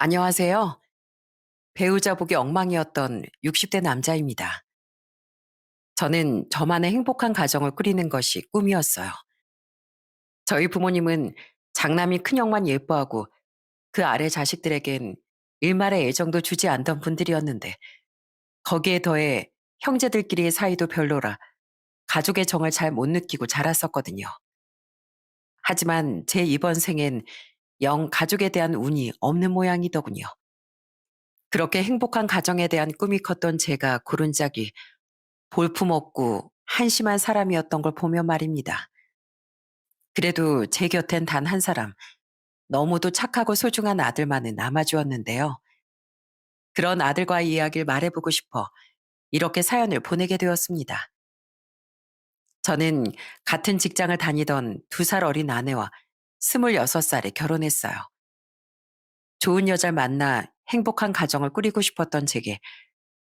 안녕하세요. 배우자 복이 엉망이었던 60대 남자입니다. 저는 저만의 행복한 가정을 꾸리는 것이 꿈이었어요. 저희 부모님은 장남이 큰형만 예뻐하고 그 아래 자식들에겐 일말의 애정도 주지 않던 분들이었는데 거기에 더해 형제들끼리의 사이도 별로라 가족의 정을 잘 못 느끼고 자랐었거든요. 하지만 제 이번 생엔 영 가족에 대한 운이 없는 모양이더군요. 그렇게 행복한 가정에 대한 꿈이 컸던 제가 고른 짝이 볼품없고 한심한 사람이었던 걸 보면 말입니다. 그래도 제 곁엔 단 한 사람, 너무도 착하고 소중한 아들만은 남아주었는데요. 그런 아들과의 이야기를 말해보고 싶어 이렇게 사연을 보내게 되었습니다. 저는 같은 직장을 다니던 2살 어린 아내와 26살에 결혼했어요. 좋은 여자를 만나 행복한 가정을 꾸리고 싶었던 제게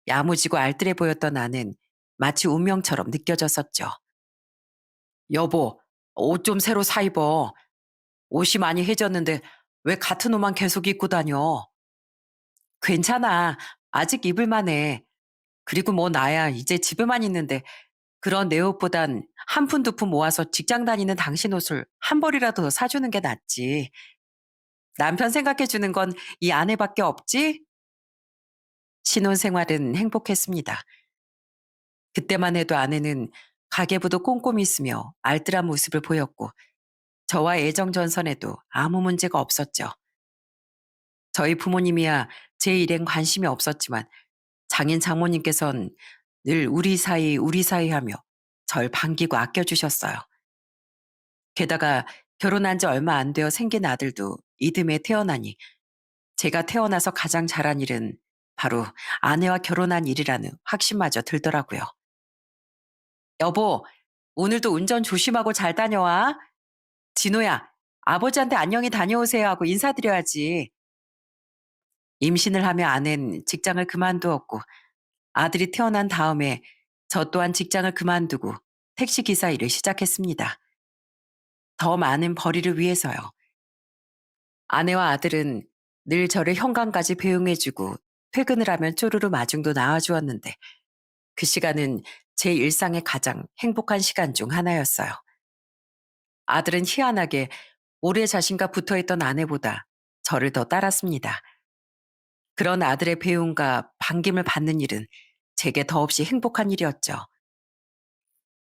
야무지고 알뜰해 보였던 아내는 마치 운명처럼 느껴졌었죠. 여보, 옷 좀 새로 사 입어. 옷이 많이 해졌는데 왜 같은 옷만 계속 입고 다녀? 괜찮아. 아직 입을만 해. 그리고 뭐 나야 이제 집에만 있는데 그런 내 옷보단 한 푼 두 푼 모아서 직장 다니는 당신 옷을 한 벌이라도 더 사주는 게 낫지. 남편 생각해 주는 건 이 아내밖에 없지? 신혼생활은 행복했습니다. 그때만 해도 아내는 가계부도 꼼꼼히 쓰며 알뜰한 모습을 보였고 저와 애정 전선에도 아무 문제가 없었죠. 저희 부모님이야 제 일엔 관심이 없었지만 장인 장모님께선 늘 우리 사이 하며 절 반기고 아껴주셨어요. 게다가 결혼한 지 얼마 안 되어 생긴 아들도 이듬해 태어나니 제가 태어나서 가장 잘한 일은 바로 아내와 결혼한 일이라는 확신마저 들더라고요. 여보, 오늘도 운전 조심하고 잘 다녀와. 진호야, 아버지한테 안녕히 다녀오세요 하고 인사드려야지. 임신을 하며 아낸 직장을 그만두었고 아들이 태어난 다음에 저 또한 직장을 그만두고 택시기사 일을 시작했습니다. 더 많은 벌이를 위해서요. 아내와 아들은 늘 저를 현관까지 배웅해주고 퇴근을 하면 쪼르르 마중도 나와주었는데 그 시간은 제 일상의 가장 행복한 시간 중 하나였어요. 아들은 희한하게 오래 자신과 붙어있던 아내보다 저를 더 따랐습니다. 그런 아들의 배움과 반김을 받는 일은 제게 더없이 행복한 일이었죠.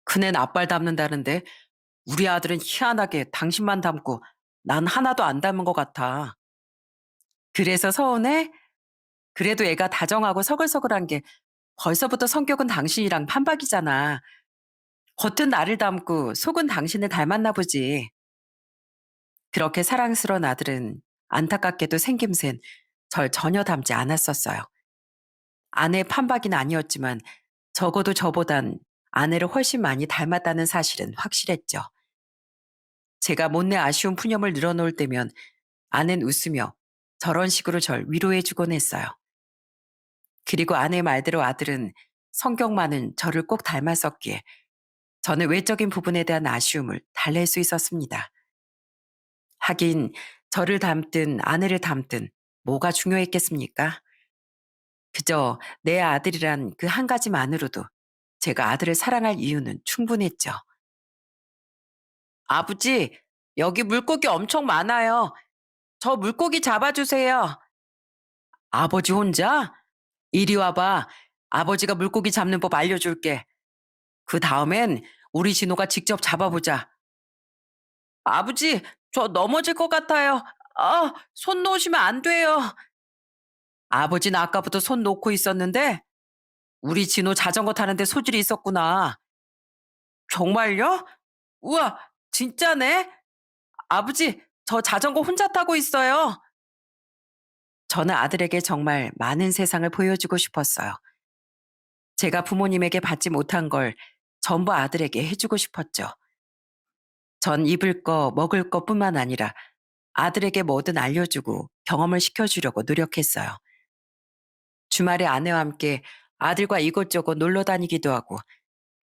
큰애는 아빠를 닮는다는데 우리 아들은 희한하게 당신만 닮고 난 하나도 안 닮은 것 같아. 그래서 서운해? 그래도 애가 다정하고 서글서글한 게 벌써부터 성격은 당신이랑 판박이잖아. 겉은 나를 닮고 속은 당신을 닮았나 보지. 그렇게 사랑스러운 아들은 안타깝게도 생김새는 절 전혀 닮지 않았었어요. 아내 판박이는 아니었지만 적어도 저보단 아내를 훨씬 많이 닮았다는 사실은 확실했죠. 제가 못내 아쉬운 푸념을 늘어놓을 때면 아내는 웃으며 저런 식으로 절 위로해 주곤 했어요. 그리고 아내 말대로 아들은 성격만은 저를 꼭 닮았었기에 저는 외적인 부분에 대한 아쉬움을 달랠 수 있었습니다. 하긴 저를 닮든 아내를 닮든 뭐가 중요했겠습니까? 그저 내 아들이란 그 한 가지만으로도 제가 아들을 사랑할 이유는 충분했죠. 아버지, 여기 물고기 엄청 많아요. 저 물고기 잡아주세요. 아버지 혼자? 이리 와봐. 아버지가 물고기 잡는 법 알려줄게. 그 다음엔 우리 진호가 직접 잡아보자. 아버지, 저 넘어질 것 같아요. 손 놓으시면 안 돼요. 아버지는 아까부터 손 놓고 있었는데 우리 진호 자전거 타는데 소질이 있었구나. 정말요? 우와, 진짜네? 아버지, 저 자전거 혼자 타고 있어요. 저는 아들에게 정말 많은 세상을 보여주고 싶었어요. 제가 부모님에게 받지 못한 걸 전부 아들에게 해주고 싶었죠. 전 입을 거, 먹을 것뿐만 아니라 아들에게 뭐든 알려주고 경험을 시켜주려고 노력했어요. 주말에 아내와 함께 아들과 이곳저곳 놀러 다니기도 하고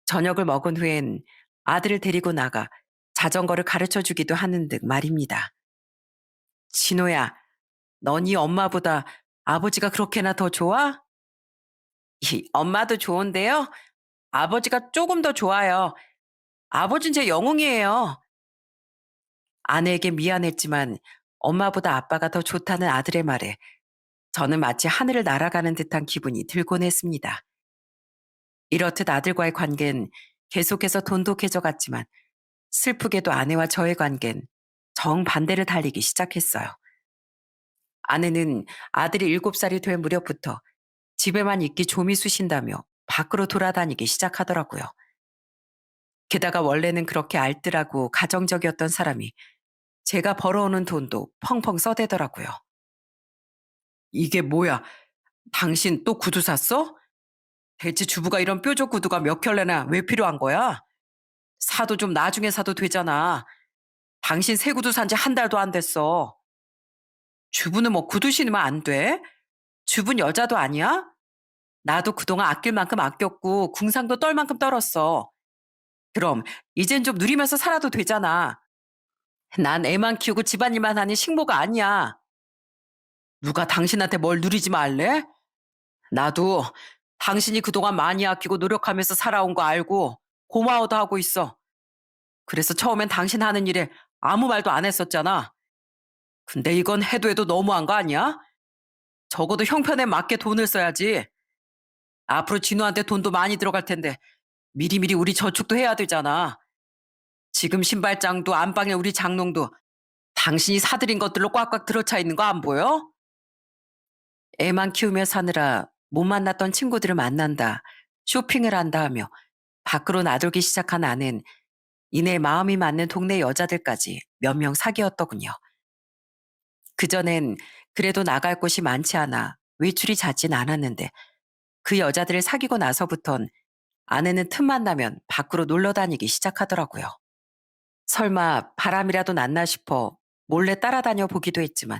저녁을 먹은 후엔 아들을 데리고 나가 자전거를 가르쳐 주기도 하는 등 말입니다. 진호야, 넌 이 엄마보다 아버지가 그렇게나 더 좋아? 이 엄마도 좋은데요. 아버지가 조금 더 좋아요. 아버진 제 영웅이에요. 아내에게 미안했지만 엄마보다 아빠가 더 좋다는 아들의 말에 저는 마치 하늘을 날아가는 듯한 기분이 들곤 했습니다. 이렇듯 아들과의 관계는 계속해서 돈독해져 갔지만 슬프게도 아내와 저의 관계는 정반대를 달리기 시작했어요. 아내는 아들이 7살이 될 무렵부터 집에만 있기 좀이 쑤신다며 밖으로 돌아다니기 시작하더라고요. 게다가 원래는 그렇게 알뜰하고 가정적이었던 사람이 제가 벌어오는 돈도 펑펑 써대더라고요. 이게 뭐야? 당신 또 구두 샀어? 대체 주부가 이런 뾰족 구두가 몇 켤레나 왜 필요한 거야? 사도 좀 나중에 사도 되잖아. 당신 새 구두 산지 한 달도 안 됐어. 주부는 뭐 구두 신으면 안 돼? 주부는 여자도 아니야? 나도 그동안 아낄 만큼 아꼈고 궁상도 떨 만큼 떨었어. 그럼 이젠 좀 누리면서 살아도 되잖아. 난 애만 키우고 집안일만 하는 식모가 아니야. 누가 당신한테 뭘 누리지 말래? 나도 당신이 그동안 많이 아끼고 노력하면서 살아온 거 알고 고마워도 하고 있어. 그래서 처음엔 당신 하는 일에 아무 말도 안 했었잖아. 근데 이건 해도 해도 너무한 거 아니야? 적어도 형편에 맞게 돈을 써야지. 앞으로 진우한테 돈도 많이 들어갈 텐데 미리미리 우리 저축도 해야 되잖아. 지금 신발장도 안방에 우리 장롱도 당신이 사들인 것들로 꽉꽉 들어차 있는 거 안 보여? 애만 키우며 사느라 못 만났던 친구들을 만난다, 쇼핑을 한다 하며 밖으로 나돌기 시작한 아내는 이내 마음이 맞는 동네 여자들까지 몇 명 사귀었더군요. 그전엔 그래도 나갈 곳이 많지 않아 외출이 잦진 않았는데 그 여자들을 사귀고 나서부턴 아내는 틈만 나면 밖으로 놀러 다니기 시작하더라고요. 설마 바람이라도 났나 싶어 몰래 따라다녀 보기도 했지만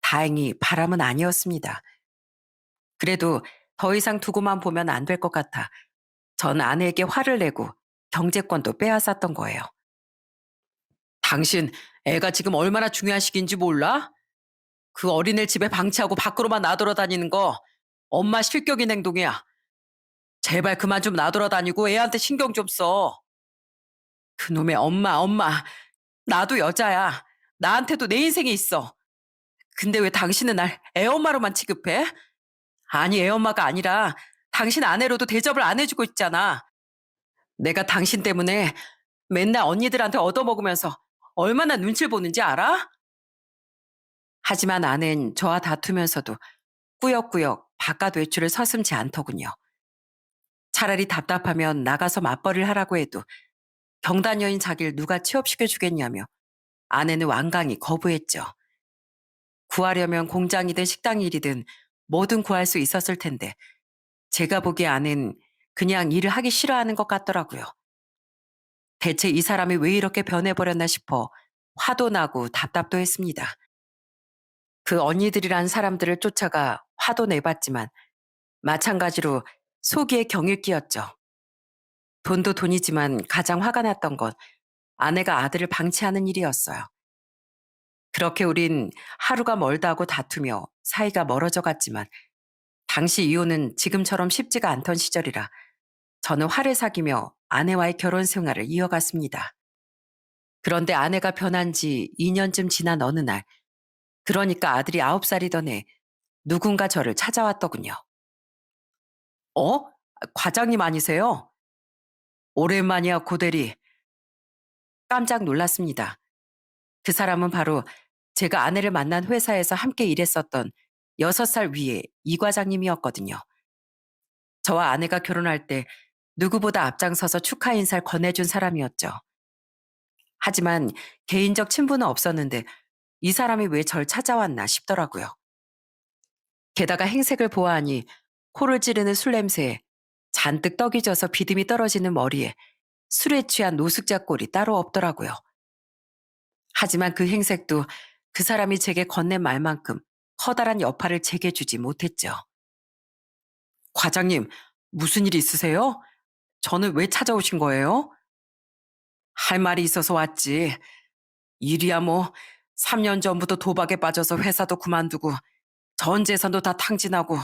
다행히 바람은 아니었습니다. 그래도 더 이상 두고만 보면 안 될 것 같아 전 아내에게 화를 내고 경제권도 빼앗았던 거예요. 당신 애가 지금 얼마나 중요한 시기인지 몰라? 그 어린애 집에 방치하고 밖으로만 나돌아다니는 거 엄마 실격인 행동이야. 제발 그만 좀 나돌아다니고 애한테 신경 좀 써. 그놈의 엄마. 나도 여자야. 나한테도 내 인생이 있어. 근데 왜 당신은 날 애엄마로만 취급해? 아니, 애엄마가 아니라 당신 아내로도 대접을 안 해주고 있잖아. 내가 당신 때문에 맨날 언니들한테 얻어먹으면서 얼마나 눈치를 보는지 알아? 하지만 아내는 저와 다투면서도 꾸역꾸역 바깥 외출을 서슴지 않더군요. 차라리 답답하면 나가서 맞벌이를 하라고 해도 경단녀인 자기를 누가 취업시켜주겠냐며 아내는 완강히 거부했죠. 구하려면 공장이든 식당 일이든 뭐든 구할 수 있었을 텐데 제가 보기에 아내는 그냥 일을 하기 싫어하는 것 같더라고요. 대체 이 사람이 왜 이렇게 변해버렸나 싶어 화도 나고 답답도 했습니다. 그 언니들이란 사람들을 쫓아가 화도 내봤지만 마찬가지로 속이에 경을 끼었죠. 돈도 돈이지만 가장 화가 났던 건 아내가 아들을 방치하는 일이었어요. 그렇게 우린 하루가 멀다 하고 다투며 사이가 멀어져 갔지만 당시 이혼은 지금처럼 쉽지가 않던 시절이라 저는 화를 사귀며 아내와의 결혼 생활을 이어갔습니다. 그런데 아내가 변한 지 2년쯤 지난 어느 날, 그러니까 아들이 9살이던 해 누군가 저를 찾아왔더군요. 어? 과장님 아니세요? 오랜만이야, 고대리. 깜짝 놀랐습니다. 그 사람은 바로 제가 아내를 만난 회사에서 함께 일했었던 6살 위의 이 과장님이었거든요. 저와 아내가 결혼할 때 누구보다 앞장서서 축하 인사를 건네준 사람이었죠. 하지만 개인적 친분은 없었는데 이 사람이 왜 절 찾아왔나 싶더라고요. 게다가 행색을 보아하니 코를 찌르는 술 냄새에 잔뜩 떡이 져서 비듬이 떨어지는 머리에 술에 취한 노숙자 꼴이 따로 없더라고요. 하지만 그 행색도 그 사람이 제게 건넨 말만큼 커다란 여파를 제게 주지 못했죠. 과장님, 무슨 일 있으세요? 저는 왜 찾아오신 거예요? 할 말이 있어서 왔지. 일이야 뭐 3년 전부터 도박에 빠져서 회사도 그만두고 전 재산도 다 탕진하고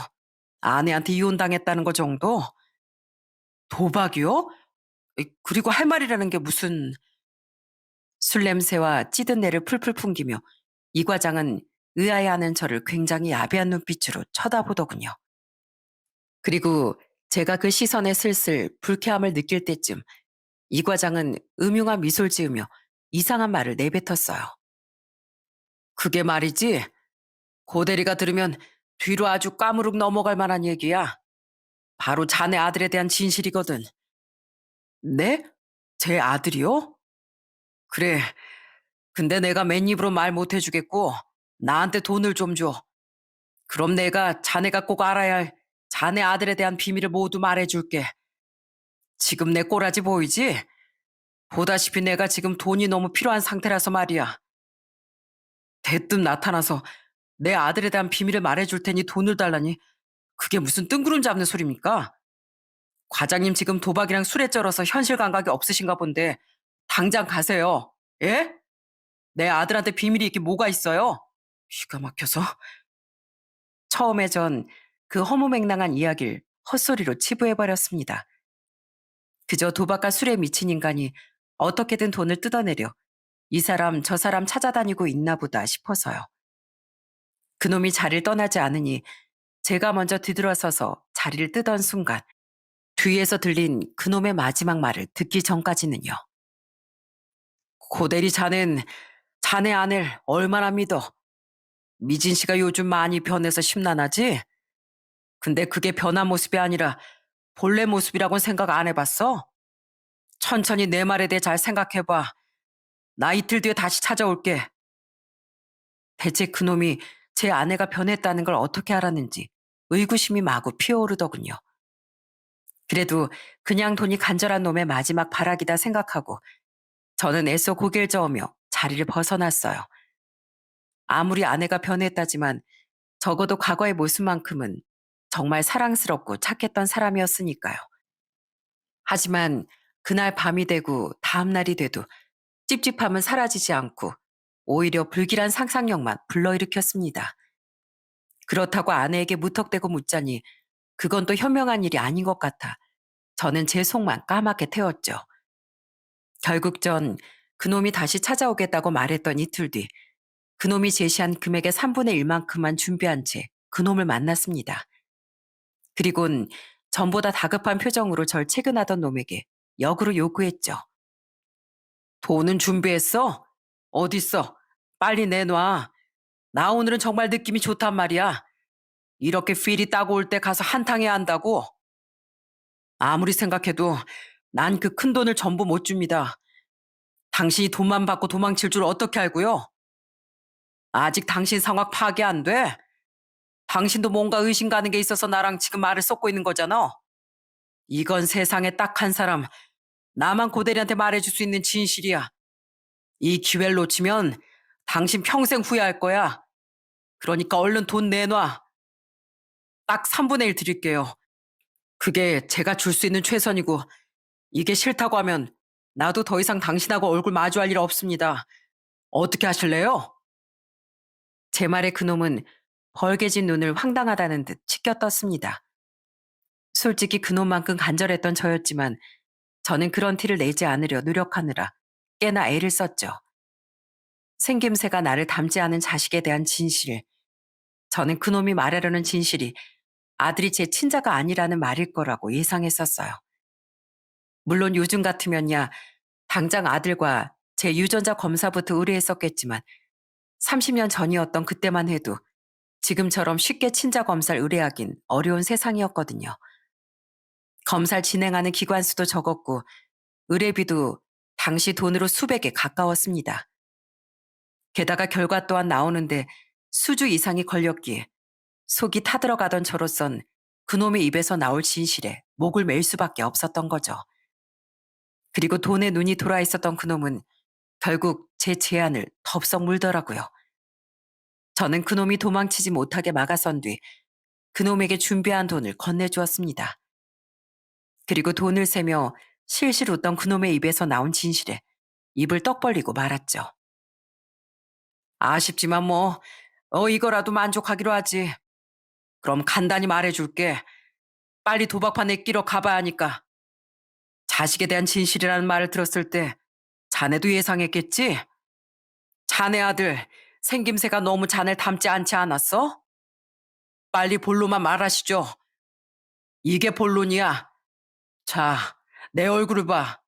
아내한테 이혼당했다는 거 정도? 도박이요? 그리고 할 말이라는 게 무슨... 술 냄새와 찌든 내를 풀풀 풍기며 이 과장은 의아해하는 저를 굉장히 야비한 눈빛으로 쳐다보더군요. 그리고 제가 그 시선에 슬슬 불쾌함을 느낄 때쯤 이 과장은 음흉한 미소를 지으며 이상한 말을 내뱉었어요. 그게 말이지, 고대리가 들으면 뒤로 아주 까무룩 넘어갈 만한 얘기야. 바로 자네 아들에 대한 진실이거든. 네? 제 아들이요? 그래. 근데 내가 맨입으로 말 못 해주겠고 나한테 돈을 좀 줘. 그럼 내가 자네가 꼭 알아야 할 자네 아들에 대한 비밀을 모두 말해줄게. 지금 내 꼬라지 보이지? 보다시피 내가 지금 돈이 너무 필요한 상태라서 말이야. 대뜸 나타나서 내 아들에 대한 비밀을 말해줄 테니 돈을 달라니 그게 무슨 뜬구름 잡는 소리입니까? 과장님 지금 도박이랑 술에 쩔어서 현실 감각이 없으신가 본데 당장 가세요. 예? 내 아들한테 비밀이 있게 뭐가 있어요? 기가 막혀서. 처음에 전 그 허무맹랑한 이야기를 헛소리로 치부해버렸습니다. 그저 도박과 술에 미친 인간이 어떻게든 돈을 뜯어내려 이 사람 저 사람 찾아다니고 있나 보다 싶어서요. 그놈이 자리를 떠나지 않으니 제가 먼저 뒤돌아서서 자리를 뜨던 순간 뒤에서 들린 그놈의 마지막 말을 듣기 전까지는요. 고대리 자넨 자네 아내를 얼마나 믿어? 미진 씨가 요즘 많이 변해서 심란하지? 근데 그게 변한 모습이 아니라 본래 모습이라고는 생각 안 해봤어? 천천히 내 말에 대해 잘 생각해봐. 나 이틀 뒤에 다시 찾아올게. 대체 그놈이 제 아내가 변했다는 걸 어떻게 알았는지 의구심이 마구 피어오르더군요. 그래도 그냥 돈이 간절한 놈의 마지막 발악이다 생각하고 저는 애써 고개를 저으며 자리를 벗어났어요. 아무리 아내가 변했다지만 적어도 과거의 모습만큼은 정말 사랑스럽고 착했던 사람이었으니까요. 하지만 그날 밤이 되고 다음 날이 돼도 찝찝함은 사라지지 않고 오히려 불길한 상상력만 불러일으켰습니다. 그렇다고 아내에게 무턱대고 묻자니 그건 또 현명한 일이 아닌 것 같아 저는 제 속만 까맣게 태웠죠. 결국 전 그놈이 다시 찾아오겠다고 말했던 이틀 뒤 그놈이 제시한 금액의 3분의 1만큼만 준비한 채 그놈을 만났습니다. 그리곤 전보다 다급한 표정으로 절 체근하던 놈에게 역으로 요구했죠. 돈은 준비했어? 어딨어? 빨리 내놔. 나 오늘은 정말 느낌이 좋단 말이야. 이렇게 필이 따고 올 때 가서 한탕해야 한다고? 아무리 생각해도 난 그 큰 돈을 전부 못 줍니다. 당신이 돈만 받고 도망칠 줄 어떻게 알고요? 아직 당신 상황 파악이 안 돼? 당신도 뭔가 의심 가는 게 있어서 나랑 지금 말을 섞고 있는 거잖아. 이건 세상에 딱 한 사람, 나만 고대리한테 말해줄 수 있는 진실이야. 이 기회를 놓치면 당신 평생 후회할 거야. 그러니까 얼른 돈 내놔. 딱 3분의 1 드릴게요. 그게 제가 줄 수 있는 최선이고 이게 싫다고 하면 나도 더 이상 당신하고 얼굴 마주할 일 없습니다. 어떻게 하실래요? 제 말에 그놈은 벌개진 눈을 황당하다는 듯 치켜 떴습니다. 솔직히 그놈만큼 간절했던 저였지만 저는 그런 티를 내지 않으려 노력하느라 꽤나 애를 썼죠. 생김새가 나를 닮지 않은 자식에 대한 진실. 저는 그놈이 말하려는 진실이 아들이 제 친자가 아니라는 말일 거라고 예상했었어요. 물론 요즘 같으면야 당장 아들과 제 유전자 검사부터 의뢰했었겠지만 30년 전이었던 그때만 해도 지금처럼 쉽게 친자 검사를 의뢰하긴 어려운 세상이었거든요. 검사를 진행하는 기관 수도 적었고 의뢰비도 당시 돈으로 수백에 가까웠습니다. 게다가 결과 또한 나오는데 수주 이상이 걸렸기에 속이 타들어가던 저로선 그놈의 입에서 나올 진실에 목을 맬 수밖에 없었던 거죠. 그리고 돈에 눈이 돌아 있었던 그놈은 결국 제 제안을 덥석 물더라고요. 저는 그놈이 도망치지 못하게 막아선 뒤 그놈에게 준비한 돈을 건네주었습니다. 그리고 돈을 세며 실실 웃던 그놈의 입에서 나온 진실에 입을 떡 벌리고 말았죠. 아쉽지만 뭐, 이거라도 만족하기로 하지. 그럼 간단히 말해줄게. 빨리 도박판에 끼러 가봐야 하니까. 자식에 대한 진실이라는 말을 들었을 때 자네도 예상했겠지? 자네 아들 생김새가 너무 자네를 닮지 않지 않았어? 빨리 본론만 말하시죠. 이게 본론이야. 자, 내 얼굴을 봐.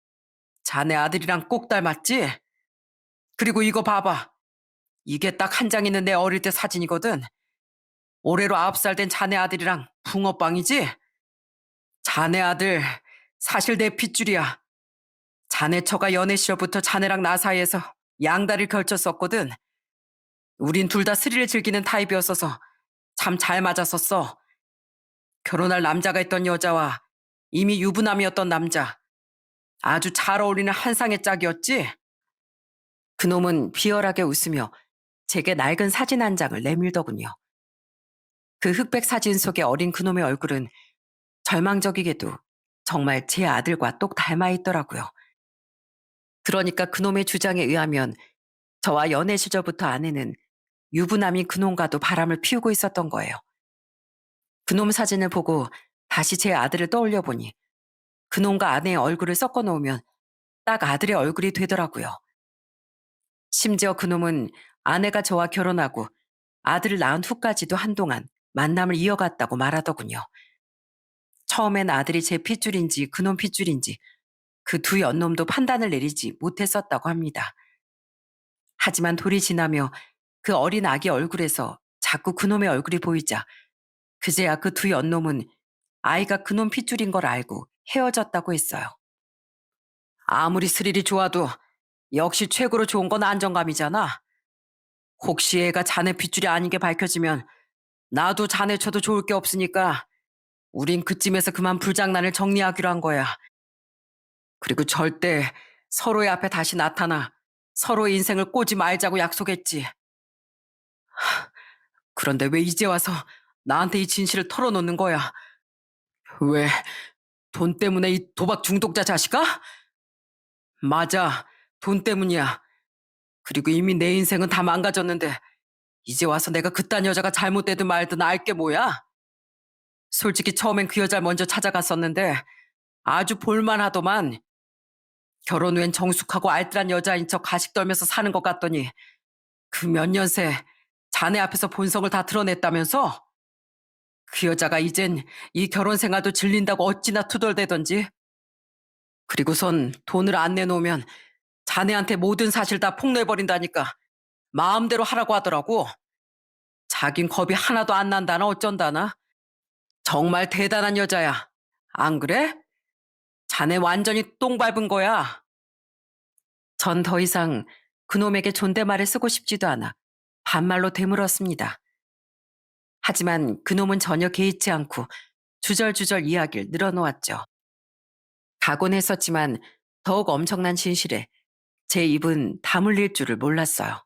자네 아들이랑 꼭 닮았지? 그리고 이거 봐봐. 이게 딱 한 장 있는 내 어릴 때 사진이거든. 올해로 9살 된 자네 아들이랑 붕어빵이지? 자네 아들 사실 내 핏줄이야. 자네 처가 연애 시절부터 자네랑 나 사이에서 양다리를 걸쳤었거든. 우린 둘 다 스릴을 즐기는 타입이었어서 참 잘 맞았었어. 결혼할 남자가 있던 여자와 이미 유부남이었던 남자. 아주 잘 어울리는 한상의 짝이었지? 그놈은 비열하게 웃으며 제게 낡은 사진 한 장을 내밀더군요. 그 흑백 사진 속의 어린 그놈의 얼굴은 절망적이게도 정말 제 아들과 똑 닮아 있더라고요. 그러니까 그놈의 주장에 의하면 저와 연애 시절부터 아내는 유부남인 그놈과도 바람을 피우고 있었던 거예요. 그놈 사진을 보고 다시 제 아들을 떠올려 보니 그놈과 아내의 얼굴을 섞어 놓으면 딱 아들의 얼굴이 되더라고요. 심지어 그놈은 아내가 저와 결혼하고 아들을 낳은 후까지도 한동안 만남을 이어갔다고 말하더군요. 처음엔 아들이 제 핏줄인지 그놈 핏줄인지 그 두 연놈도 판단을 내리지 못했었다고 합니다. 하지만 돌이 지나며 그 어린 아기 얼굴에서 자꾸 그놈의 얼굴이 보이자 그제야 그 두 연놈은 아이가 그놈 핏줄인 걸 알고 헤어졌다고 했어요. 아무리 스릴이 좋아도 역시 최고로 좋은 건 안정감이잖아. 혹시 애가 자네 핏줄이 아닌 게 밝혀지면 나도 자네 쳐도 좋을 게 없으니까 우린 그쯤에서 그만 불장난을 정리하기로 한 거야. 그리고 절대 서로의 앞에 다시 나타나 서로의 인생을 꼬지 말자고 약속했지. 그런데 왜 이제 와서 나한테 이 진실을 털어놓는 거야? 왜? 돈 때문에 이 도박 중독자 자식아? 맞아. 돈 때문이야. 그리고 이미 내 인생은 다 망가졌는데 이제 와서 내가 그딴 여자가 잘못되든 말든 알 게 뭐야? 솔직히 처음엔 그 여자를 먼저 찾아갔었는데 아주 볼만하더만. 결혼 후엔 정숙하고 알뜰한 여자인 척 가식 떨면서 사는 것 같더니 그 몇 년 새 자네 앞에서 본성을 다 드러냈다면서? 그 여자가 이젠 이 결혼 생활도 질린다고 어찌나 투덜대던지. 그리고선 돈을 안 내놓으면 자네한테 모든 사실 다 폭로해버린다니까 마음대로 하라고 하더라고. 자긴 겁이 하나도 안 난다나 어쩐다나. 정말 대단한 여자야. 안 그래? 자네 완전히 똥 밟은 거야. 전 더 이상 그놈에게 존댓말을 쓰고 싶지도 않아 반말로 되물었습니다. 하지만 그놈은 전혀 개의치 않고 주절주절 이야기를 늘어놓았죠. 가곤 했었지만 더욱 엄청난 진실에 제 입은 다물릴 줄을 몰랐어요.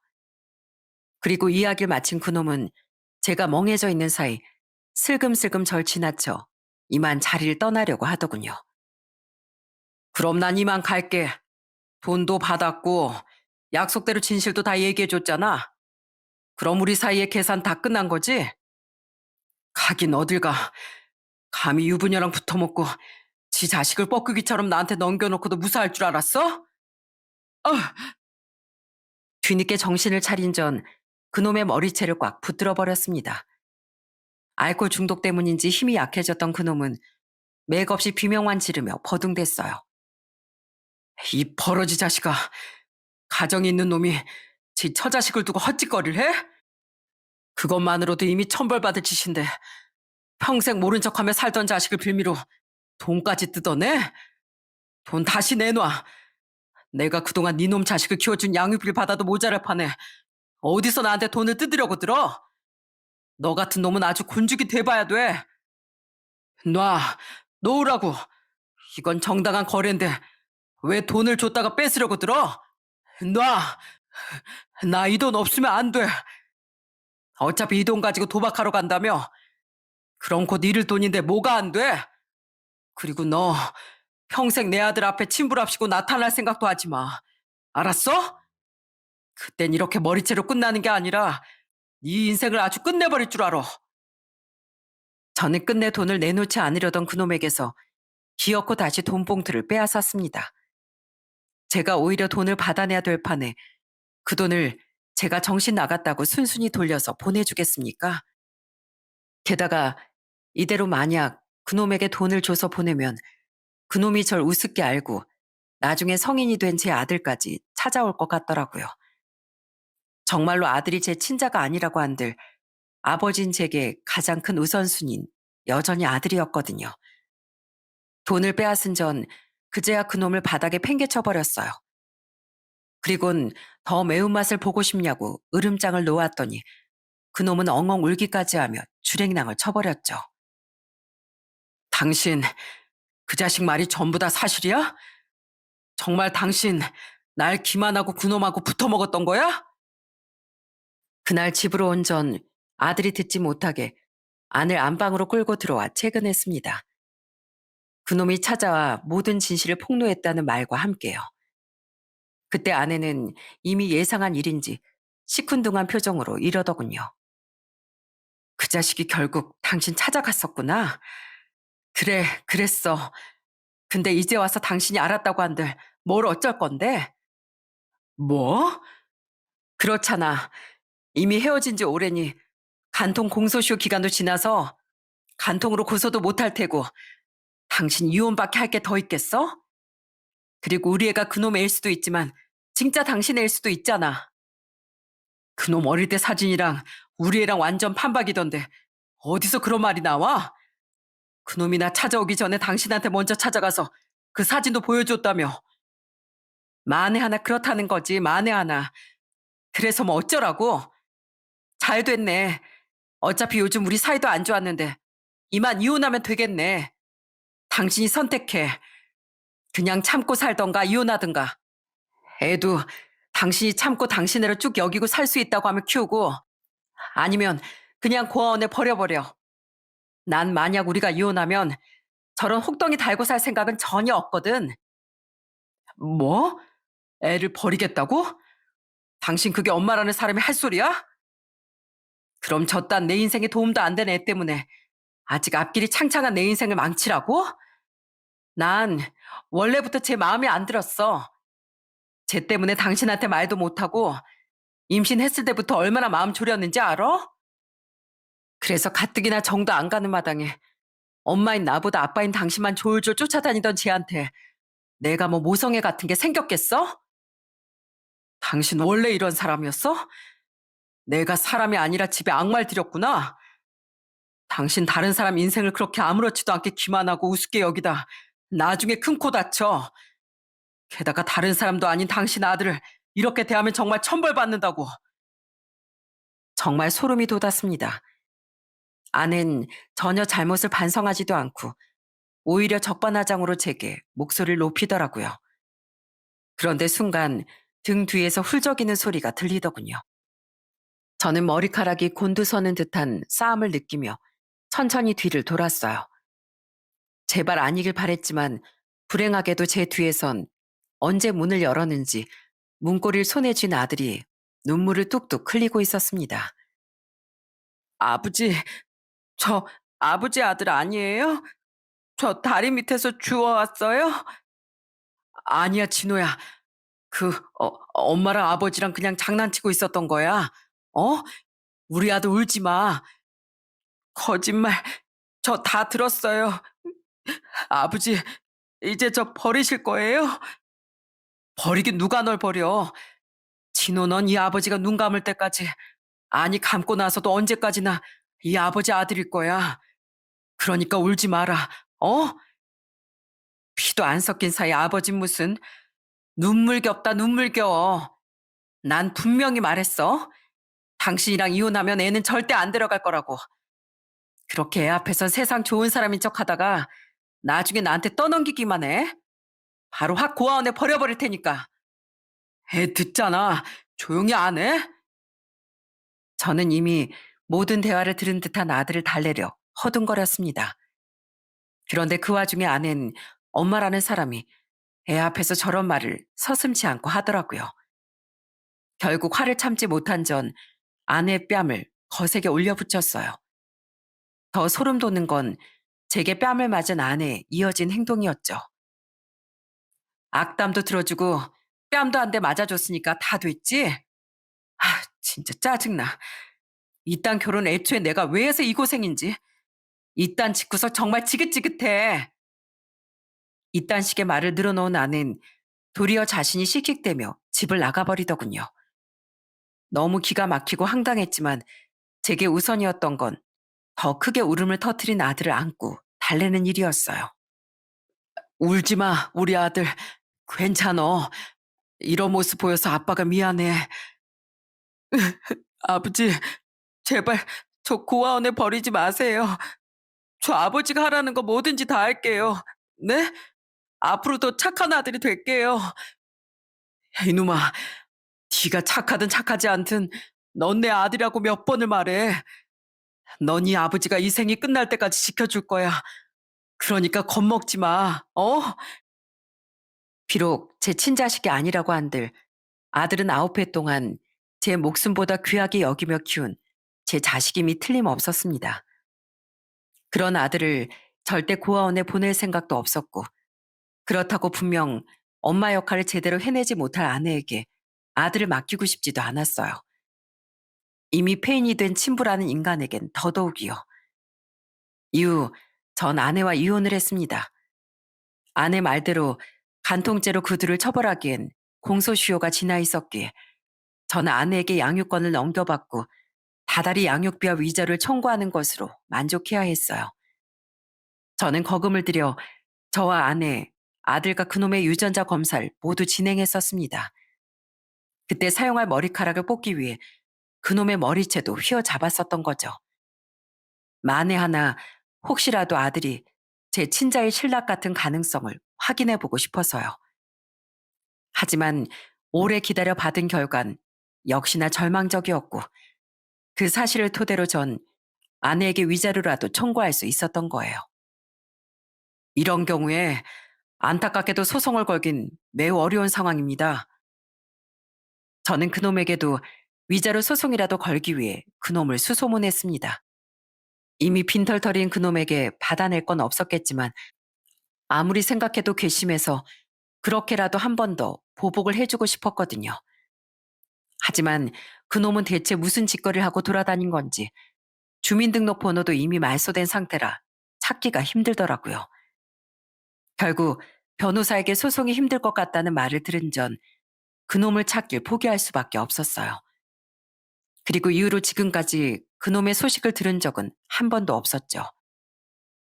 그리고 이야기를 마친 그놈은 제가 멍해져 있는 사이 슬금슬금 절 지나쳐 이만 자리를 떠나려고 하더군요. 그럼 난 이만 갈게. 돈도 받았고 약속대로 진실도 다 얘기해줬잖아. 그럼 우리 사이의 계산 다 끝난 거지? 가긴 어딜 가. 감히 유부녀랑 붙어먹고 지 자식을 뻐꾸기처럼 나한테 넘겨놓고도 무사할 줄 알았어? 아! 뒤늦게 정신을 차린 전 그놈의 머리채를 꽉 붙들어 버렸습니다. 알코올 중독 때문인지 힘이 약해졌던 그놈은 맥없이 비명만 지르며 버둥댔어요. 이 버러지 자식아, 가정이 있는 놈이 지 처자식을 두고 헛짓거리를 해? 그것만으로도 이미 천벌받을 짓인데 평생 모른 척하며 살던 자식을 빌미로 돈까지 뜯어내? 돈 다시 내놔. 내가 그동안 네 놈 자식을 키워준 양육비를 받아도 모자랄 판에 어디서 나한테 돈을 뜯으려고 들어? 너 같은 놈은 아주 곤죽이 돼봐야 돼. 놔, 놓으라고. 이건 정당한 거래인데 왜 돈을 줬다가 뺏으려고 들어? 놔. 나 이 돈 없으면 안 돼. 어차피 이 돈 가지고 도박하러 간다며. 그럼 곧 잃을 돈인데 뭐가 안 돼? 그리고 너 평생 내 아들 앞에 침부랍시고 나타날 생각도 하지 마. 알았어? 그땐 이렇게 머리채로 끝나는 게 아니라 네 인생을 아주 끝내버릴 줄 알아. 저는 끝내 돈을 내놓지 않으려던 그놈에게서 기어코 다시 돈 봉투를 빼앗았습니다. 제가 오히려 돈을 받아내야 될 판에 그 돈을 제가 정신 나갔다고 순순히 돌려서 보내주겠습니까? 게다가 이대로 만약 그놈에게 돈을 줘서 보내면 그놈이 절 우습게 알고 나중에 성인이 된 제 아들까지 찾아올 것 같더라고요. 정말로 아들이 제 친자가 아니라고 한들 아버진 제게 가장 큰 우선순위인 여전히 아들이었거든요. 돈을 빼앗은 전 그제야 그놈을 바닥에 팽개쳐버렸어요. 그리곤 더 매운맛을 보고 싶냐고 으름장을 놓았더니 그놈은 엉엉 울기까지 하며 주랭랑을 쳐버렸죠. 당신, 그 자식 말이 전부 다 사실이야? 정말 당신 날 기만하고 그놈하고 붙어먹었던 거야? 그날 집으로 온 전 아들이 듣지 못하게 아내를 안방으로 끌고 들어와 채근했습니다. 그놈이 찾아와 모든 진실을 폭로했다는 말과 함께요. 그때 아내는 이미 예상한 일인지 시큰둥한 표정으로 이러더군요. 그 자식이 결국 당신 찾아갔었구나. 그래, 그랬어. 근데 이제 와서 당신이 알았다고 한들 뭘 어쩔 건데? 뭐? 그렇잖아. 이미 헤어진 지 오래니 간통 공소시효 기간도 지나서 간통으로 고소도 못할 테고 당신 이혼밖에 할 게 더 있겠어? 그리고 우리 애가 그놈 애일 수도 있지만 진짜 당신 애일 수도 있잖아. 그놈 어릴 때 사진이랑 우리 애랑 완전 판박이던데 어디서 그런 말이 나와? 그놈이 나 찾아오기 전에 당신한테 먼저 찾아가서 그 사진도 보여줬다며. 만에 하나 그렇다는 거지, 만에 하나. 그래서 뭐 어쩌라고? 잘 됐네. 어차피 요즘 우리 사이도 안 좋았는데 이만 이혼하면 되겠네. 당신이 선택해. 그냥 참고 살던가 이혼하든가. 애도 당신이 참고 당신애를 쭉 여기고 살 수 있다고 하면 키우고 아니면 그냥 고아원에 버려버려. 난 만약 우리가 이혼하면 저런 혹덩이 달고 살 생각은 전혀 없거든. 뭐? 애를 버리겠다고? 당신 그게 엄마라는 사람이 할 소리야? 그럼 저딴 내 인생에 도움도 안 되는 애 때문에 아직 앞길이 창창한 내 인생을 망치라고? 난 원래부터 제 마음에 안 들었어. 쟤 때문에 당신한테 말도 못하고 임신했을 때부터 얼마나 마음 졸였는지 알아? 그래서 가뜩이나 정도 안 가는 마당에 엄마인 나보다 아빠인 당신만 졸졸 쫓아다니던 쟤한테 내가 뭐 모성애 같은 게 생겼겠어? 당신 원래 이런 사람이었어? 내가 사람이 아니라 집에 악말 들였구나. 당신 다른 사람 인생을 그렇게 아무렇지도 않게 기만하고 우습게 여기다 나중에 큰 코 다쳐. 게다가 다른 사람도 아닌 당신 아들을 이렇게 대하면 정말 천벌받는다고. 정말 소름이 돋았습니다. 아는 전혀 잘못을 반성하지도 않고 오히려 적반하장으로 제게 목소리를 높이더라고요. 그런데 순간 등 뒤에서 훌쩍이는 소리가 들리더군요. 저는 머리카락이 곤두서는 듯한 싸움을 느끼며 천천히 뒤를 돌았어요. 제발 아니길 바랬지만 불행하게도 제 뒤에선 언제 문을 열었는지 문고리를 손에 쥔 아들이 눈물을 뚝뚝 흘리고 있었습니다. 아버지, 저 아버지 아들 아니에요? 저 다리 밑에서 주워왔어요? 아니야, 진호야. 엄마랑 아버지랑 그냥 장난치고 있었던 거야. 어? 우리 아들 울지 마. 거짓말. 저 다 들었어요. 아버지, 이제 저 버리실 거예요? 버리긴 누가 널 버려. 진호 넌 이 아버지가 눈 감을 때까지, 아니 감고 나서도 언제까지나 이 아버지 아들일 거야. 그러니까 울지 마라. 어? 피도 안 섞인 사이 아버진 무슨 눈물겹다 눈물겨워. 난 분명히 말했어. 당신이랑 이혼하면 애는 절대 안 데려갈 거라고. 그렇게 애 앞에선 세상 좋은 사람인 척 하다가 나중에 나한테 떠넘기기만 해. 바로 확 고아원에 버려버릴 테니까. 애 듣잖아. 조용히 안 해? 저는 이미 모든 대화를 들은 듯한 아들을 달래려 허둥거렸습니다. 그런데 그 와중에 아는 엄마라는 사람이 애 앞에서 저런 말을 서슴지 않고 하더라고요. 결국 화를 참지 못한 전 아내의 뺨을 거세게 올려붙였어요. 더 소름 돋는 건 제게 뺨을 맞은 아내의 이어진 행동이었죠. 악담도 들어주고 뺨도 한 대 맞아줬으니까 다 됐지? 진짜 짜증나. 이딴 결혼 애초에 내가 왜 해서 이 고생인지. 이딴 짓고서 정말 지긋지긋해. 이딴 식의 말을 늘어놓은 아내는 도리어 자신이 씩씩대며 집을 나가버리더군요. 너무 기가 막히고 황당했지만 제게 우선이었던 건 더 크게 울음을 터뜨린 아들을 안고 달래는 일이었어요. 울지 마, 우리 아들. 괜찮어. 이런 모습 보여서 아빠가 미안해. 아버지, 제발 저 고아원에 버리지 마세요. 저 아버지가 하라는 거 뭐든지 다 할게요. 네? 앞으로 더 착한 아들이 될게요. 이놈아, 네가 착하든 착하지 않든 넌 내 아들이라고 몇 번을 말해. 넌 이 아버지가 이 생이 끝날 때까지 지켜줄 거야. 그러니까 겁먹지 마. 어? 비록 제 친자식이 아니라고 한들 아들은 9회 동안 제 목숨보다 귀하게 여기며 키운 제 자식임이 틀림없었습니다. 그런 아들을 절대 고아원에 보낼 생각도 없었고 그렇다고 분명 엄마 역할을 제대로 해내지 못할 아내에게 아들을 맡기고 싶지도 않았어요. 이미 폐인이 된 친부라는 인간에겐 더더욱이요. 이후 전 아내와 이혼을 했습니다. 아내 말대로 간통죄로 그들을 처벌하기엔 공소시효가 지나 있었기에 저는 아내에게 양육권을 넘겨받고 다달이 양육비와 위자료를 청구하는 것으로 만족해야 했어요. 저는 거금을 들여 저와 아내, 아들과 그놈의 유전자 검사를 모두 진행했었습니다. 그때 사용할 머리카락을 뽑기 위해 그놈의 머리채도 휘어잡았었던 거죠. 만에 하나 혹시라도 아들이 제 친자의 신락 같은 가능성을 확인해보고 싶어서요. 하지만 오래 기다려 받은 결과는 역시나 절망적이었고 그 사실을 토대로 전 아내에게 위자료라도 청구할 수 있었던 거예요. 이런 경우에 안타깝게도 소송을 걸긴 매우 어려운 상황입니다. 저는 그놈에게도 위자료 소송이라도 걸기 위해 그놈을 수소문했습니다. 이미 빈털터리인 그놈에게 받아낼 건 없었겠지만 아무리 생각해도 괘씸해서 그렇게라도 한 번 더 보복을 해주고 싶었거든요. 하지만 그놈은 대체 무슨 짓거리를 하고 돌아다닌 건지 주민등록번호도 이미 말소된 상태라 찾기가 힘들더라고요. 결국 변호사에게 소송이 힘들 것 같다는 말을 들은 전 그놈을 찾길 포기할 수밖에 없었어요. 그리고 이후로 지금까지 그놈의 소식을 들은 적은 한 번도 없었죠.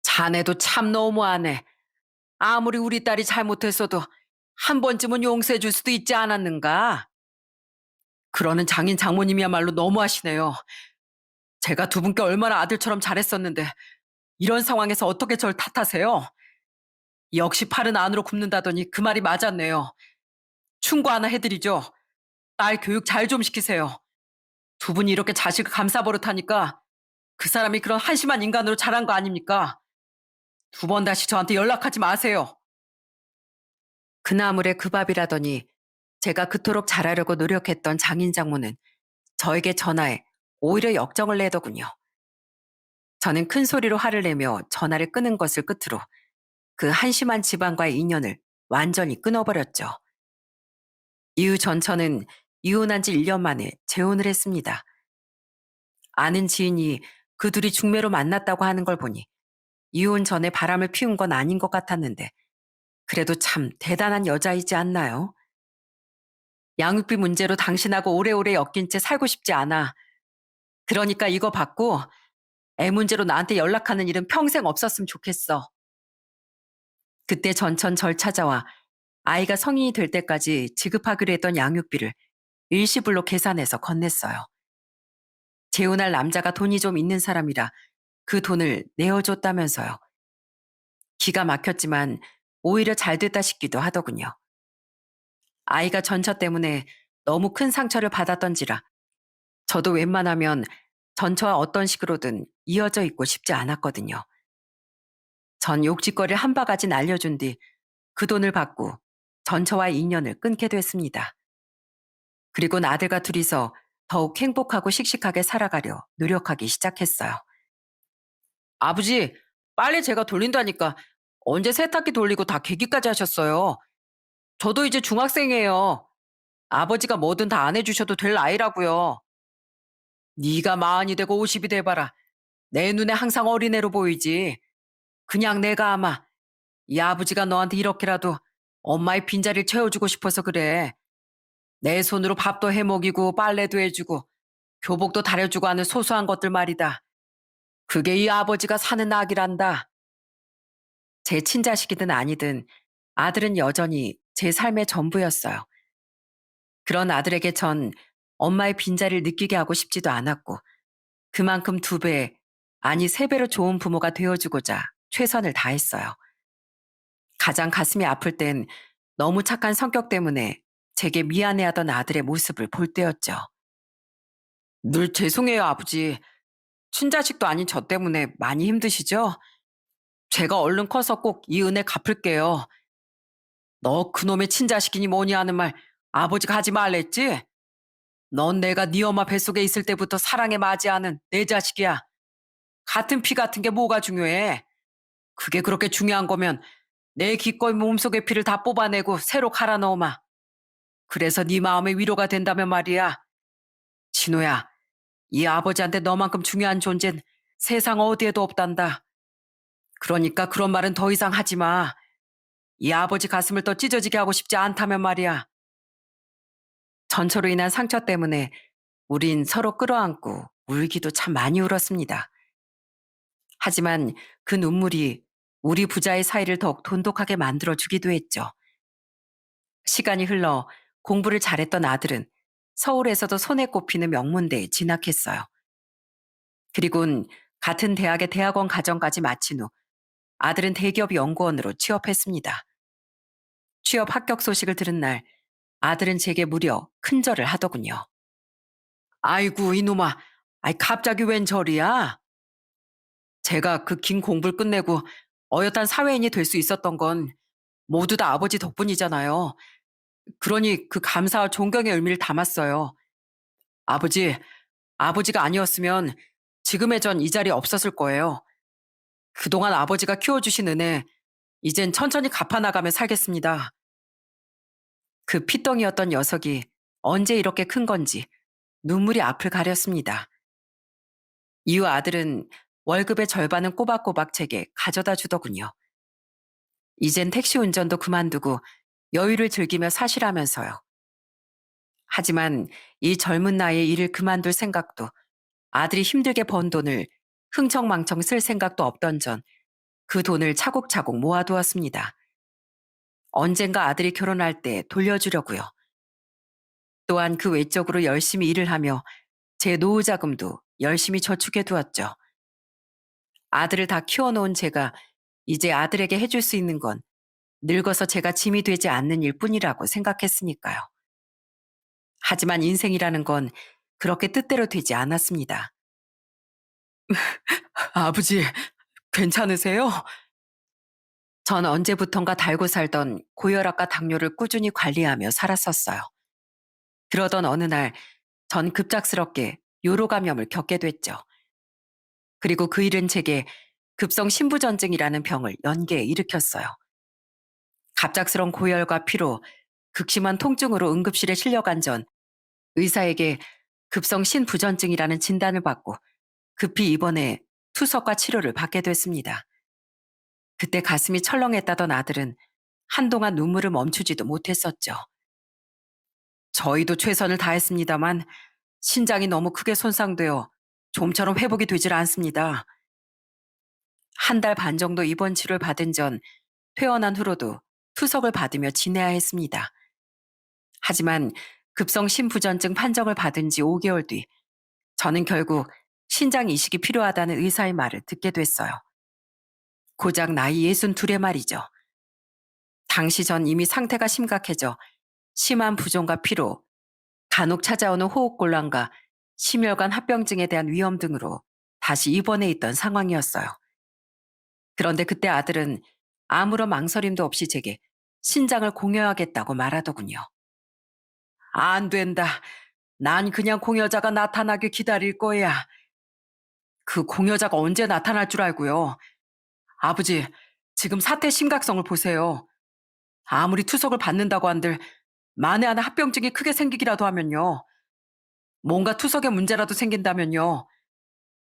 자네도 참 너무하네. 아무리 우리 딸이 잘못했어도 한 번쯤은 용서해 줄 수도 있지 않았는가? 그러는 장인 장모님이야말로 너무하시네요. 제가 두 분께 얼마나 아들처럼 잘했었는데 이런 상황에서 어떻게 절 탓하세요? 역시 팔은 안으로 굽는다더니 그 말이 맞았네요. 충고 하나 해드리죠. 딸 교육 잘 좀 시키세요. 두 분이 이렇게 자식을 감싸버릇하니까 그 사람이 그런 한심한 인간으로 자란 거 아닙니까? 두 번 다시 저한테 연락하지 마세요. 그나물에 그 밥이라더니 제가 그토록 잘하려고 노력했던 장인 장모는 저에게 전화해 오히려 역정을 내더군요. 저는 큰 소리로 화를 내며 전화를 끊은 것을 끝으로 그 한심한 집안과의 인연을 완전히 끊어버렸죠. 이후 전처는 이혼한 지 1년 만에 재혼을 했습니다. 아는 지인이 그 둘이 중매로 만났다고 하는 걸 보니 이혼 전에 바람을 피운 건 아닌 것 같았는데 그래도 참 대단한 여자이지 않나요? 양육비 문제로 당신하고 오래오래 엮인 채 살고 싶지 않아. 그러니까 이거 받고 애 문제로 나한테 연락하는 일은 평생 없었으면 좋겠어. 그때 전천 절 찾아와 아이가 성인이 될 때까지 지급하기로 했던 양육비를 일시불로 계산해서 건넸어요. 재혼할 남자가 돈이 좀 있는 사람이라 그 돈을 내어줬다면서요. 기가 막혔지만 오히려 잘 됐다 싶기도 하더군요. 아이가 전처 때문에 너무 큰 상처를 받았던지라 저도 웬만하면 전처와 어떤 식으로든 이어져 있고 싶지 않았거든요. 전 욕짓거리를 한 바가지 날려준 뒤 그 돈을 받고 전처와의 인연을 끊게 됐습니다. 그리고 아들과 둘이서 더욱 행복하고 씩씩하게 살아가려 노력하기 시작했어요. 아버지, 빨래 제가 돌린다니까 언제 세탁기 돌리고 다 개기까지 하셨어요. 저도 이제 중학생이에요. 아버지가 뭐든 다 안 해주셔도 될 나이라고요. 네가 마흔이 되고 50이 돼봐라. 내 눈에 항상 어린애로 보이지. 그냥 내가 아마 이 아버지가 너한테 이렇게라도 엄마의 빈자리를 채워주고 싶어서 그래. 내 손으로 밥도 해먹이고 빨래도 해주고 교복도 다려주고 하는 소소한 것들 말이다. 그게 이 아버지가 사는 낙이란다. 제 친자식이든 아니든 아들은 여전히 제 삶의 전부였어요. 그런 아들에게 전 엄마의 빈자리를 느끼게 하고 싶지도 않았고 그만큼 두 배, 아니 세 배로 좋은 부모가 되어주고자 최선을 다했어요. 가장 가슴이 아플 땐 너무 착한 성격 때문에 제게 미안해하던 아들의 모습을 볼 때였죠. 늘 죄송해요, 아버지. 친자식도 아닌 저 때문에 많이 힘드시죠? 제가 얼른 커서 꼭 이 은혜 갚을게요. 너 그놈의 친자식이니 뭐니 하는 말 아버지가 하지 말랬지? 넌 내가 네 엄마 뱃속에 있을 때부터 사랑에 맞이하는 내 자식이야. 같은 피 같은 게 뭐가 중요해? 그게 그렇게 중요한 거면 내 기꺼이 몸속의 피를 다 뽑아내고 새로 갈아 넣어마. 그래서 네 마음에 위로가 된다면 말이야. 진호야, 이 아버지한테 너만큼 중요한 존재는 세상 어디에도 없단다. 그러니까 그런 말은 더 이상 하지 마. 이 아버지 가슴을 더 찢어지게 하고 싶지 않다면 말이야. 전초로 인한 상처 때문에 우린 서로 끌어안고 울기도 참 많이 울었습니다. 하지만 그 눈물이 우리 부자의 사이를 더욱 돈독하게 만들어주기도 했죠. 시간이 흘러 공부를 잘했던 아들은 서울에서도 손에 꼽히는 명문대에 진학했어요. 그리고는 같은 대학의 대학원 과정까지 마친 후 아들은 대기업 연구원으로 취업했습니다. 취업 합격 소식을 들은 날 아들은 제게 무려 큰절을 하더군요. 아이고 이놈아, 아이 갑자기 웬 절이야? 제가 그 긴 공부를 끝내고 어엿한 사회인이 될 수 있었던 건 모두 다 아버지 덕분이잖아요. 그러니 그 감사와 존경의 의미를 담았어요. 아버지, 아버지가 아니었으면 지금의 전 이 자리에 없었을 거예요. 그동안 아버지가 키워주신 은혜, 이젠 천천히 갚아나가며 살겠습니다. 그 피덩이였던 녀석이 언제 이렇게 큰 건지 눈물이 앞을 가렸습니다. 이후 아들은 월급의 절반은 꼬박꼬박 제게 가져다 주더군요. 이젠 택시 운전도 그만두고 여유를 즐기며 사시라면서요. 하지만 이 젊은 나이에 일을 그만둘 생각도 아들이 힘들게 번 돈을 흥청망청 쓸 생각도 없던 전 그 돈을 차곡차곡 모아두었습니다. 언젠가 아들이 결혼할 때 돌려주려고요. 또한 그 외적으로 열심히 일을 하며 제 노후 자금도 열심히 저축해 두었죠. 아들을 다 키워놓은 제가 이제 아들에게 해줄 수 있는 건 늙어서 제가 짐이 되지 않는 일뿐이라고 생각했으니까요. 하지만 인생이라는 건 그렇게 뜻대로 되지 않았습니다. 아버지, 괜찮으세요? 전 언제부턴가 달고 살던 고혈압과 당뇨를 꾸준히 관리하며 살았었어요. 그러던 어느 날 전 급작스럽게 요로 감염을 겪게 됐죠. 그리고 그 일은 제게 급성 신부전증이라는 병을 연계에 일으켰어요. 갑작스런 고열과 피로, 극심한 통증으로 응급실에 실려간 전 의사에게 급성 신부전증이라는 진단을 받고 급히 입원해 투석과 치료를 받게 됐습니다. 그때 가슴이 철렁했다던 아들은 한동안 눈물을 멈추지도 못했었죠. 저희도 최선을 다했습니다만 신장이 너무 크게 손상되어 좀처럼 회복이 되질 않습니다. 한 달 반 정도 입원 치료를 받은 전 퇴원한 후로도 투석을 받으며 지내야 했습니다. 하지만 급성 심부전증 판정을 받은 지 5개월 뒤 저는 결국 신장 이식이 필요하다는 의사의 말을 듣게 됐어요. 고작 나이 62에 말이죠. 당시 전 이미 상태가 심각해져 심한 부종과 피로, 간혹 찾아오는 호흡곤란과 심혈관 합병증에 대한 위험 등으로 다시 입원해 있던 상황이었어요. 그런데 그때 아들은 아무런 망설임도 없이 제게 신장을 공여하겠다고 말하더군요. 안 된다. 난 그냥 공여자가 나타나길 기다릴 거야. 그 공여자가 언제 나타날 줄 알고요. 아버지, 지금 사태 심각성을 보세요. 아무리 투석을 받는다고 한들 만에 하나 합병증이 크게 생기기라도 하면요. 뭔가 투석에 문제라도 생긴다면요.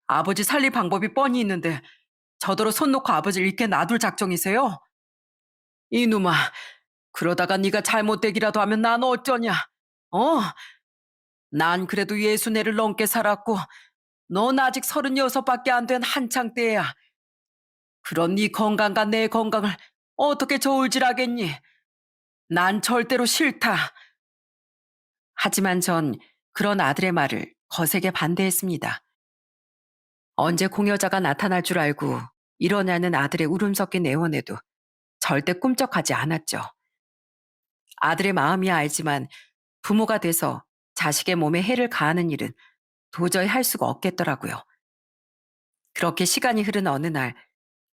아버지 살릴 방법이 뻔히 있는데 저더러 손 놓고 아버지를 이렇게 놔둘 작정이세요? 이놈아, 그러다가 네가 잘못되기라도 하면 난 어쩌냐? 어? 난 그래도 60내를 넘게 살았고 넌 아직 36밖에 안 된 한창 때야. 그런 네 건강과 내 건강을 어떻게 저울질하겠니? 난 절대로 싫다. 하지만 전 그런 아들의 말을 거세게 반대했습니다. 언제 공여자가 나타날 줄 알고 일어나는 아들의 울음 섞인 애원에도 절대 꿈쩍하지 않았죠. 아들의 마음이야 알지만 부모가 돼서 자식의 몸에 해를 가하는 일은 도저히 할 수가 없겠더라고요. 그렇게 시간이 흐른 어느 날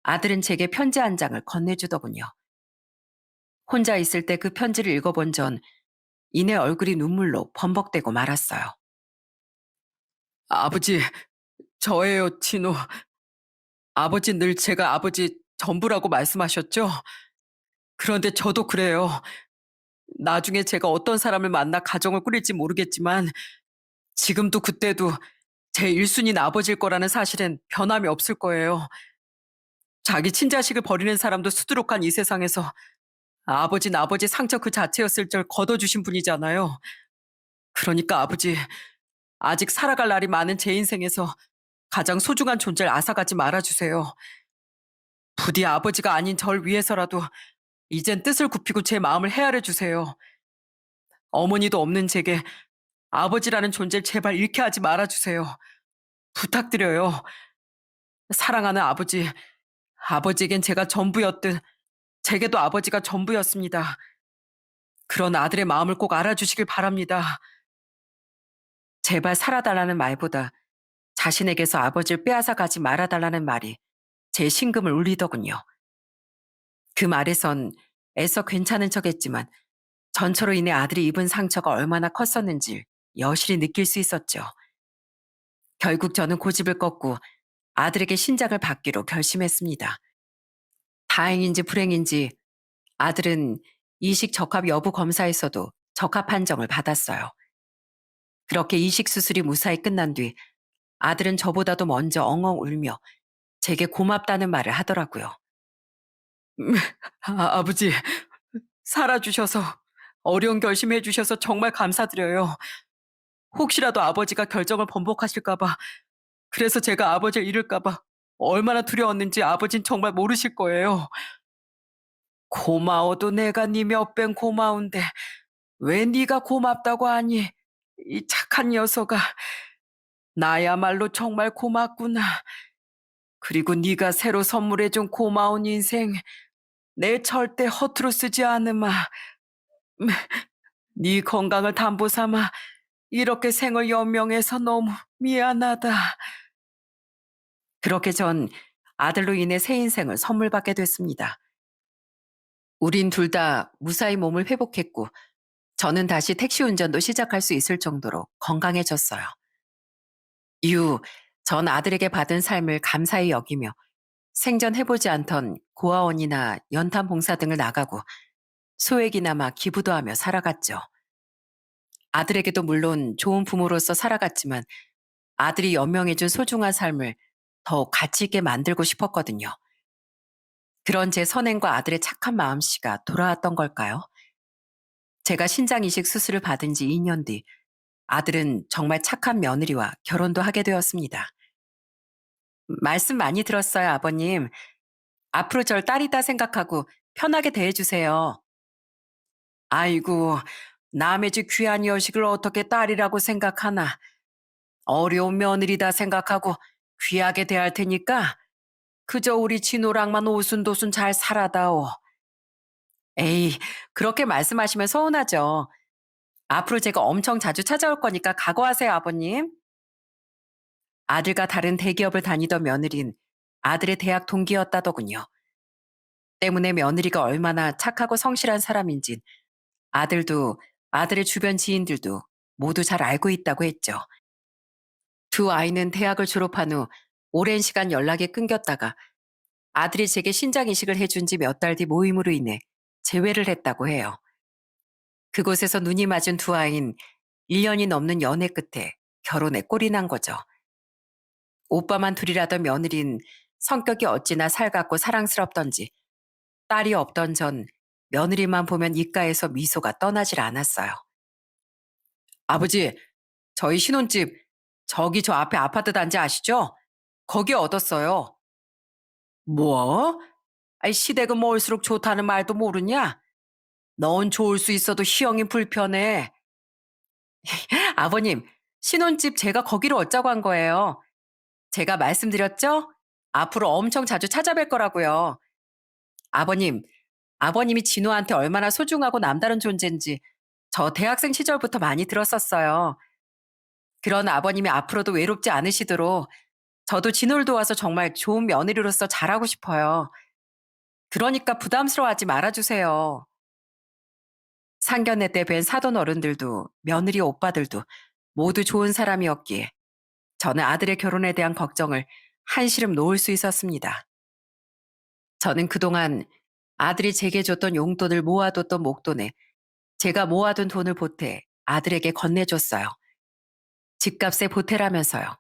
아들은 제게 편지 한 장을 건네주더군요. 혼자 있을 때 그 편지를 읽어본 전 이내 얼굴이 눈물로 범벅대고 말았어요. 아버지, 저예요, 진호. 아버지 늘 제가 아버지 전부라고 말씀하셨죠? 그런데 저도 그래요. 나중에 제가 어떤 사람을 만나 가정을 꾸릴지 모르겠지만 지금도 그때도 제 1순위는 아버지일 거라는 사실엔 변함이 없을 거예요. 자기 친자식을 버리는 사람도 수두룩한 이 세상에서 아버지는 아버지 상처 그 자체였을 줄 걷어주신 분이잖아요. 그러니까 아버지, 아직 살아갈 날이 많은 제 인생에서 가장 소중한 존재를 앗아가지 말아주세요. 부디 아버지가 아닌 절 위해서라도 이젠 뜻을 굽히고 제 마음을 헤아려 주세요. 어머니도 없는 제게 아버지라는 존재를 제발 잃게 하지 말아주세요. 부탁드려요. 사랑하는 아버지, 아버지에겐 제가 전부였듯 제게도 아버지가 전부였습니다. 그런 아들의 마음을 꼭 알아주시길 바랍니다. 제발 살아달라는 말보다 자신에게서 아버지를 빼앗아 가지 말아달라는 말이 제 심금을 울리더군요. 그 말에선 애써 괜찮은 척했지만 전처로 인해 아들이 입은 상처가 얼마나 컸었는지 여실히 느낄 수 있었죠. 결국 저는 고집을 꺾고 아들에게 신장을 받기로 결심했습니다. 다행인지 불행인지 아들은 이식 적합 여부 검사에서도 적합 판정을 받았어요. 그렇게 이식 수술이 무사히 끝난 뒤 아들은 저보다도 먼저 엉엉 울며 제게 고맙다는 말을 하더라고요. 아버지, 살아주셔서 어려운 결심 해주셔서 정말 감사드려요. 혹시라도 아버지가 결정을 번복하실까봐, 그래서 제가 아버지를 잃을까봐 얼마나 두려웠는지 아버진 정말 모르실 거예요. 고마워도 내가 네 몇 배 고마운데 왜 네가 고맙다고 하니? 이 착한 녀석아, 나야말로 정말 고맙구나. 그리고 네가 새로 선물해준 고마운 인생, 내 절대 허투루 쓰지 않으마. 네 건강을 담보 삼아 이렇게 생을 연명해서 너무 미안하다. 그렇게 전 아들로 인해 새 인생을 선물 받게 됐습니다. 우린 둘 다 무사히 몸을 회복했고 저는 다시 택시 운전도 시작할 수 있을 정도로 건강해졌어요. 이후 전 아들에게 받은 삶을 감사히 여기며 생전 해보지 않던 고아원이나 연탄 봉사 등을 나가고 소액이나마 기부도 하며 살아갔죠. 아들에게도 물론 좋은 부모로서 살아갔지만 아들이 연명해준 소중한 삶을 더 가치 있게 만들고 싶었거든요. 그런 제 선행과 아들의 착한 마음씨가 돌아왔던 걸까요? 제가 신장 이식 수술을 받은 지 2년 뒤 아들은 정말 착한 며느리와 결혼도 하게 되었습니다. 말씀 많이 들었어요, 아버님. 앞으로 절 딸이다 생각하고 편하게 대해주세요. 아이고, 남의 집 귀한 여식을 어떻게 딸이라고 생각하나. 어려운 며느리다 생각하고 귀하게 대할 테니까 그저 우리 진호랑만 오순도순 잘 살아다오. 에이, 그렇게 말씀하시면 서운하죠. 앞으로 제가 엄청 자주 찾아올 거니까 각오하세요, 아버님. 아들과 다른 대기업을 다니던 며느린 아들의 대학 동기였다더군요. 때문에 며느리가 얼마나 착하고 성실한 사람인진 아들도 아들의 주변 지인들도 모두 잘 알고 있다고 했죠. 두 아이는 대학을 졸업한 후 오랜 시간 연락이 끊겼다가 아들이 제게 신장 이식을 해준 지 몇 달 뒤 모임으로 인해 재회를 했다고 해요. 그곳에서 눈이 맞은 두 아이는 1년이 넘는 연애 끝에 결혼에 꼴이 난 거죠. 오빠만 둘이라던 며느린 성격이 어찌나 살갑고 사랑스럽던지 딸이 없던 전 며느리만 보면 입가에서 미소가 떠나질 않았어요. 아버지, 저희 신혼집 저기 저 앞에 아파트 단지 아시죠? 거기 얻었어요. 뭐? 아이 시댁은 멀수록 좋다는 말도 모르냐? 넌 좋을 수 있어도 희영이 불편해. 아버님, 신혼집 제가 거기로 얻자고 한 거예요. 제가 말씀드렸죠? 앞으로 엄청 자주 찾아뵐 거라고요. 아버님, 아버님이 진호한테 얼마나 소중하고 남다른 존재인지 저 대학생 시절부터 많이 들었었어요. 그런 아버님이 앞으로도 외롭지 않으시도록 저도 진호를 도와서 정말 좋은 며느리로서 잘하고 싶어요. 그러니까 부담스러워하지 말아주세요. 상견례 때 뵌 사돈 어른들도 며느리 오빠들도 모두 좋은 사람이었기에 저는 아들의 결혼에 대한 걱정을 한시름 놓을 수 있었습니다. 저는 그동안 아들이 제게 줬던 용돈을 모아뒀던 목돈에 제가 모아둔 돈을 보태 아들에게 건네줬어요. 집값에 보태라면서요.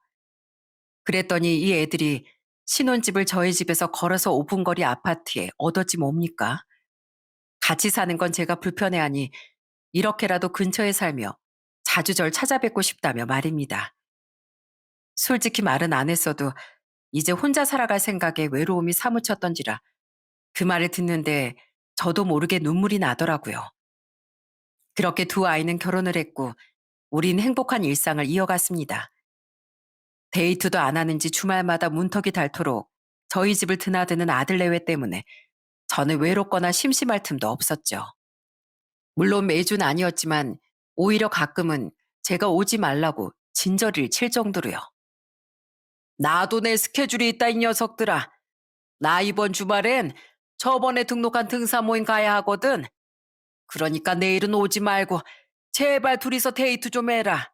그랬더니 이 애들이 신혼집을 저희 집에서 걸어서 5분 거리 아파트에 얻었지 뭡니까? 같이 사는 건 제가 불편해하니 이렇게라도 근처에 살며 자주 절 찾아뵙고 싶다며 말입니다. 솔직히 말은 안 했어도 이제 혼자 살아갈 생각에 외로움이 사무쳤던지라 그 말을 듣는데 저도 모르게 눈물이 나더라고요. 그렇게 두 아이는 결혼을 했고 우린 행복한 일상을 이어갔습니다. 데이트도 안 하는지 주말마다 문턱이 닳도록 저희 집을 드나드는 아들 내외 때문에 저는 외롭거나 심심할 틈도 없었죠. 물론 매주는 아니었지만 오히려 가끔은 제가 오지 말라고 진저리를 칠 정도로요. 나도 내 스케줄이 있다 이 녀석들아. 나 이번 주말엔 저번에 등록한 등산 모임 가야 하거든. 그러니까 내일은 오지 말고 제발 둘이서 데이트 좀 해라.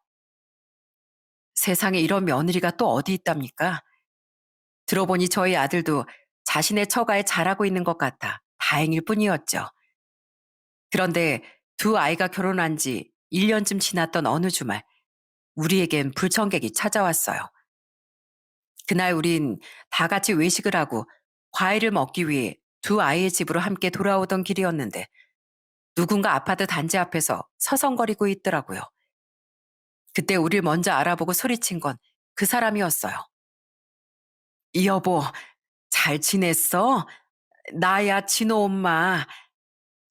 세상에 이런 며느리가 또 어디 있답니까? 들어보니 저희 아들도 자신의 처가에 잘하고 있는 것 같아 다행일 뿐이었죠. 그런데 두 아이가 결혼한 지 1년쯤 지났던 어느 주말, 우리에겐 불청객이 찾아왔어요. 그날 우린 다 같이 외식을 하고 과일을 먹기 위해 두 아이의 집으로 함께 돌아오던 길이었는데 누군가 아파트 단지 앞에서 서성거리고 있더라고요. 그때 우릴 먼저 알아보고 소리친 건 그 사람이었어요. 여보, 잘 지냈어? 나야 진호 엄마.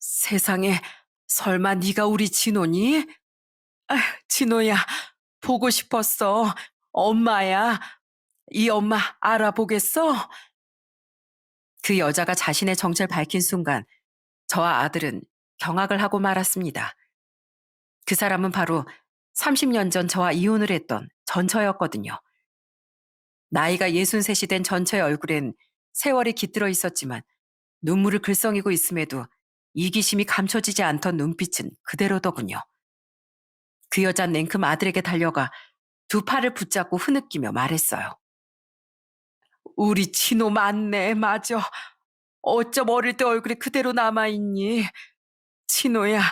세상에 설마 네가 우리 진호니? 아휴, 진호야, 보고 싶었어. 엄마야. 이 엄마 알아보겠어? 그 여자가 자신의 정체를 밝힌 순간 저와 아들은 경악을 하고 말았습니다. 그 사람은 바로 30년 전 저와 이혼을 했던 전처였거든요. 나이가 63이 된 전처의 얼굴엔 세월이 깃들어 있었지만 눈물을 글썽이고 있음에도 이기심이 감춰지지 않던 눈빛은 그대로더군요. 그 여자는 냉큼 아들에게 달려가 두 팔을 붙잡고 흐느끼며 말했어요. 우리 진호 맞네, 맞아. 어쩜 어릴 때 얼굴이 그대로 남아있니? 진호야,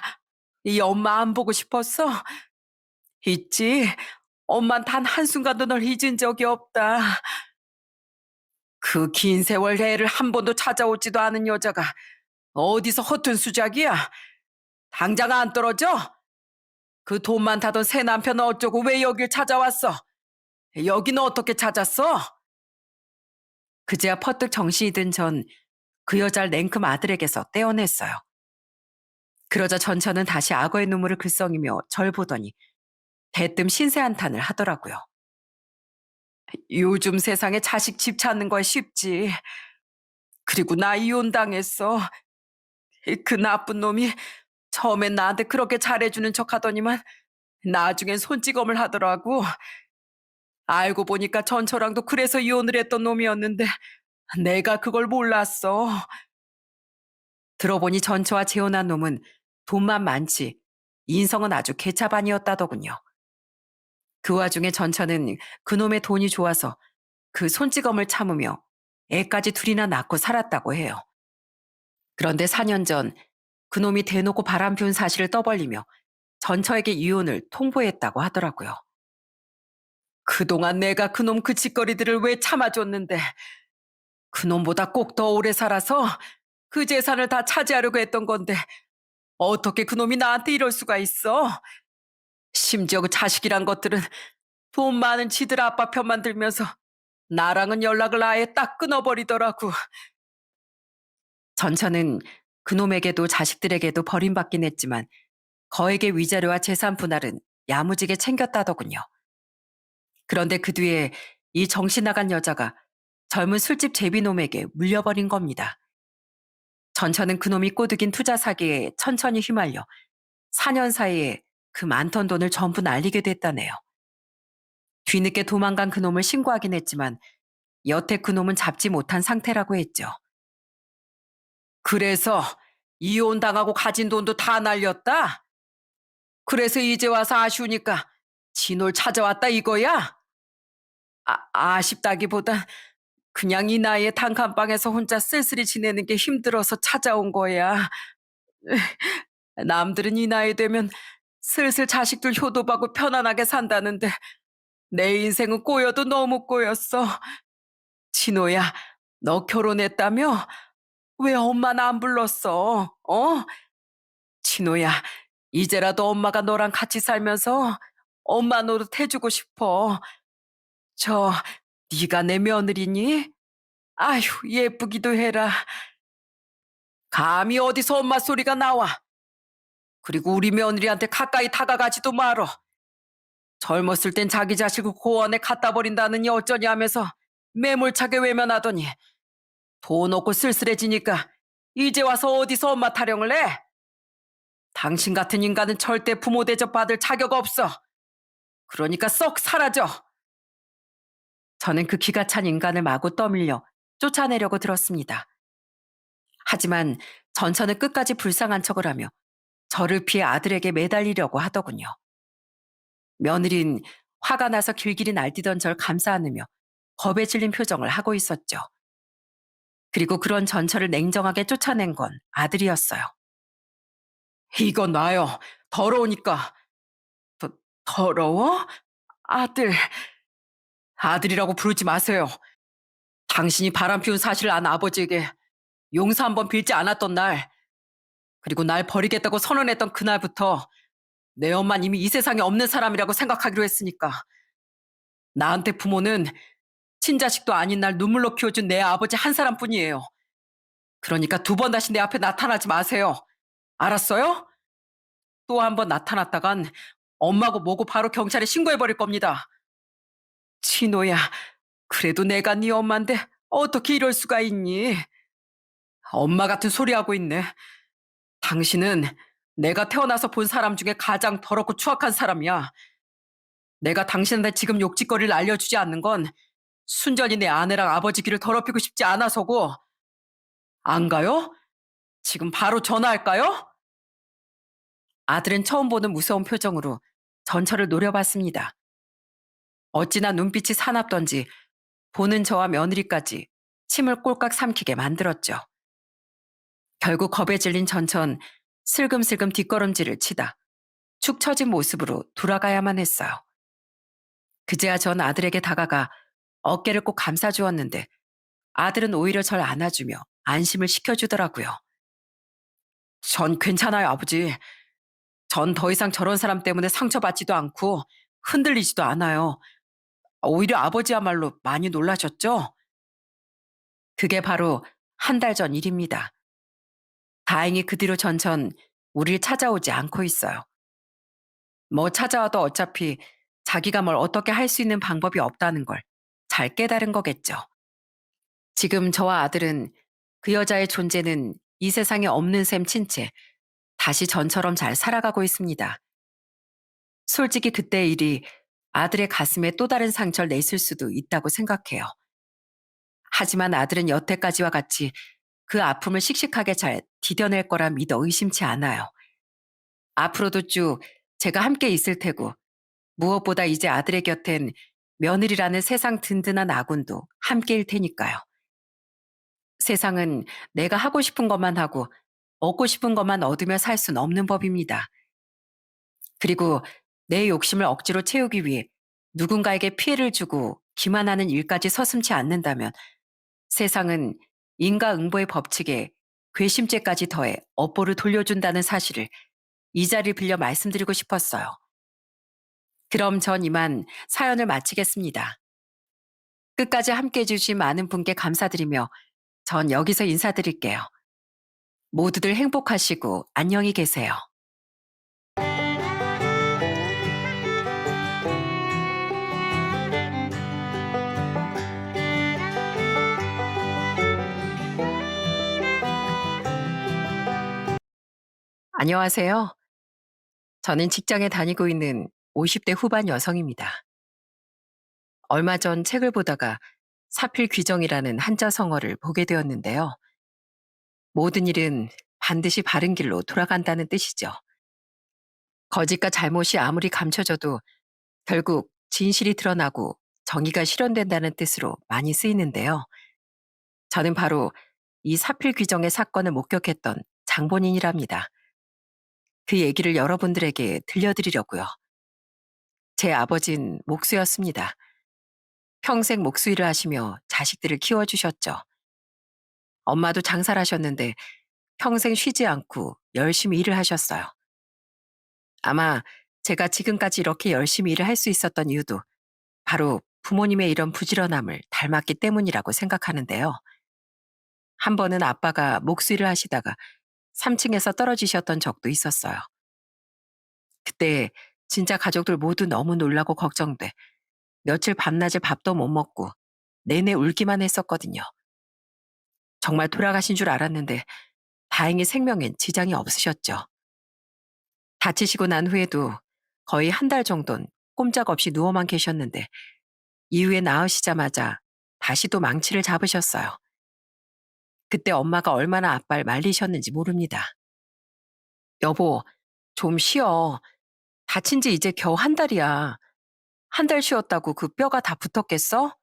이 엄마 안 보고 싶었어? 있지. 엄만 단 한순간도 널 잊은 적이 없다. 그 긴 세월 애를 한 번도 찾아오지도 않은 여자가 어디서 허튼 수작이야? 당장 안 떨어져? 그 돈만 타던 새 남편 어쩌고 왜 여길 찾아왔어? 여기는 어떻게 찾았어? 그제야 퍼뜩 정신이 든 전 그 여자를 냉큼 아들에게서 떼어냈어요. 그러자 전처는 다시 악어의 눈물을 글썽이며 절 보더니 대뜸 신세한탄을 하더라고요. 요즘 세상에 자식 집 찾는 거 쉽지. 그리고 나 이혼당했어. 그 나쁜 놈이 처음엔 나한테 그렇게 잘해주는 척 하더니만 나중엔 손찌검을 하더라고. 알고 보니까 전처랑도 그래서 이혼을 했던 놈이었는데 내가 그걸 몰랐어. 들어보니 전처와 재혼한 놈은 돈만 많지 인성은 아주 개차반이었다더군요. 그 와중에 전처는 그놈의 돈이 좋아서 그 손찌검을 참으며 애까지 둘이나 낳고 살았다고 해요. 그런데 4년 전 그놈이 대놓고 바람 피운 사실을 떠벌리며 전처에게 이혼을 통보했다고 하더라고요. 그동안 내가 그놈 그 짓거리들을 왜 참아줬는데 그놈보다 꼭 더 오래 살아서 그 재산을 다 차지하려고 했던 건데 어떻게 그놈이 나한테 이럴 수가 있어? 심지어 그 자식이란 것들은 돈 많은 지들 아빠 편만 들면서 나랑은 연락을 아예 딱 끊어버리더라고. 전처는 그놈에게도 자식들에게도 버림받긴 했지만 거액의 위자료와 재산 분할은 야무지게 챙겼다더군요. 그런데 그 뒤에 이 정신 나간 여자가 젊은 술집 제비놈에게 물려버린 겁니다. 전처는 그놈이 꼬드긴 투자 사기에 천천히 휘말려 4년 사이에 그 많던 돈을 전부 날리게 됐다네요. 뒤늦게 도망간 그놈을 신고하긴 했지만 여태 그놈은 잡지 못한 상태라고 했죠. 그래서 이혼당하고 가진 돈도 다 날렸다? 그래서 이제 와서 아쉬우니까 진홀 찾아왔다 이거야? 아쉽다기보단 그냥 이 나이에 단칸방에서 혼자 쓸쓸히 지내는 게 힘들어서 찾아온 거야. 남들은 이 나이 되면 슬슬 자식들 효도받고 편안하게 산다는데 내 인생은 꼬여도 너무 꼬였어. 진호야, 너 결혼했다며? 왜 엄마는 안 불렀어? 어? 진호야, 이제라도 엄마가 너랑 같이 살면서 엄마 노릇 해주고 싶어. 저, 네가 내 며느리니? 아휴, 예쁘기도 해라. 감히 어디서 엄마 소리가 나와. 그리고 우리 며느리한테 가까이 다가가지도 말어. 젊었을 땐 자기 자식을 고원에 갖다 버린다느니 어쩌냐 하면서 매몰차게 외면하더니 돈 없고 쓸쓸해지니까 이제 와서 어디서 엄마 타령을 해? 당신 같은 인간은 절대 부모 대접 받을 자격 없어. 그러니까 썩 사라져. 저는 그 기가 찬 인간을 마구 떠밀려 쫓아내려고 들었습니다. 하지만 전처는 끝까지 불쌍한 척을 하며 저를 피해 아들에게 매달리려고 하더군요. 며느린 화가 나서 길길이 날뛰던 절 감싸 안으며 겁에 질린 표정을 하고 있었죠. 그리고 그런 전처를 냉정하게 쫓아낸 건 아들이었어요. 이거 놔요. 더러우니까. 더러워? 아들. 아들이라고 부르지 마세요. 당신이 바람 피운 사실을 안 아버지에게 용서 한번 빌지 않았던 날, 그리고 날 버리겠다고 선언했던 그날부터 내 엄마는 이미 이 세상에 없는 사람이라고 생각하기로 했으니까. 나한테 부모는 친자식도 아닌 날 눈물로 키워준 내 아버지 한 사람뿐이에요. 그러니까 두 번 다시 내 앞에 나타나지 마세요. 알았어요? 또 한 번 나타났다간 엄마고 뭐고 바로 경찰에 신고해버릴 겁니다. 진호야, 그래도 내가 네 엄마인데 어떻게 이럴 수가 있니? 엄마 같은 소리 하고 있네. 당신은 내가 태어나서 본 사람 중에 가장 더럽고 추악한 사람이야. 내가 당신한테 지금 욕짓거리를 알려주지 않는 건 순전히 내 아내랑 아버지 귀를 더럽히고 싶지 않아서고. 안 가요? 지금 바로 전화할까요? 아들은 처음 보는 무서운 표정으로 전처를 노려봤습니다. 어찌나 눈빛이 사납던지 보는 저와 며느리까지 침을 꼴깍 삼키게 만들었죠. 결국 겁에 질린 전천 슬금슬금 뒷걸음질을 치다 축 처진 모습으로 돌아가야만 했어요. 그제야 전 아들에게 다가가 어깨를 꼭 감싸주었는데 아들은 오히려 절 안아주며 안심을 시켜주더라고요. 전 괜찮아요, 아버지. 전 더 이상 저런 사람 때문에 상처받지도 않고 흔들리지도 않아요. 오히려 아버지야말로 많이 놀라셨죠? 그게 바로 한 달 전 일입니다. 다행히 그 뒤로 전천 우릴 찾아오지 않고 있어요. 뭐 찾아와도 어차피 자기가 뭘 어떻게 할 수 있는 방법이 없다는 걸 잘 깨달은 거겠죠. 지금 저와 아들은 그 여자의 존재는 이 세상에 없는 셈 친 채 다시 전처럼 잘 살아가고 있습니다. 솔직히 그때 일이 아들의 가슴에 또 다른 상처를 냈을 수도 있다고 생각해요. 하지만 아들은 여태까지와 같이 그 아픔을 씩씩하게 잘 디뎌낼 거라 믿어 의심치 않아요. 앞으로도 쭉 제가 함께 있을 테고, 무엇보다 이제 아들의 곁엔 며느리라는 세상 든든한 아군도 함께일 테니까요. 세상은 내가 하고 싶은 것만 하고 얻고 싶은 것만 얻으며 살 순 없는 법입니다. 그리고 내 욕심을 억지로 채우기 위해 누군가에게 피해를 주고 기만하는 일까지 서슴지 않는다면 세상은 인과응보의 법칙에 괘씸죄까지 더해 업보를 돌려준다는 사실을 이 자리를 빌려 말씀드리고 싶었어요. 그럼 전 이만 사연을 마치겠습니다. 끝까지 함께 해주신 많은 분께 감사드리며 전 여기서 인사드릴게요. 모두들 행복하시고 안녕히 계세요. 안녕하세요. 저는 직장에 다니고 있는 50대 후반 여성입니다. 얼마 전 책을 보다가 사필 규정이라는 한자 성어를 보게 되었는데요. 모든 일은 반드시 바른 길로 돌아간다는 뜻이죠. 거짓과 잘못이 아무리 감춰져도 결국 진실이 드러나고 정의가 실현된다는 뜻으로 많이 쓰이는데요. 저는 바로 이 사필 규정의 사건을 목격했던 장본인이랍니다. 그 얘기를 여러분들에게 들려드리려고요. 제 아버진 목수였습니다. 평생 목수일을 하시며 자식들을 키워주셨죠. 엄마도 장사를 하셨는데 평생 쉬지 않고 열심히 일을 하셨어요. 아마 제가 지금까지 이렇게 열심히 일을 할 수 있었던 이유도 바로 부모님의 이런 부지런함을 닮았기 때문이라고 생각하는데요. 한 번은 아빠가 목수일을 하시다가 3층에서 떨어지셨던 적도 있었어요. 그때 진짜 가족들 모두 너무 놀라고 걱정돼 며칠 밤낮에 밥도 못 먹고 내내 울기만 했었거든요. 정말 돌아가신 줄 알았는데 다행히 생명엔 지장이 없으셨죠. 다치시고 난 후에도 거의 한 달 정도는 꼼짝없이 누워만 계셨는데 이후에 나으시자마자 다시 또 망치를 잡으셨어요. 그때 엄마가 얼마나 아빠를 말리셨는지 모릅니다. 여보, 좀 쉬어. 다친 지 이제 겨우 한 달이야. 한 달 쉬었다고 그 뼈가 다 붙었겠어?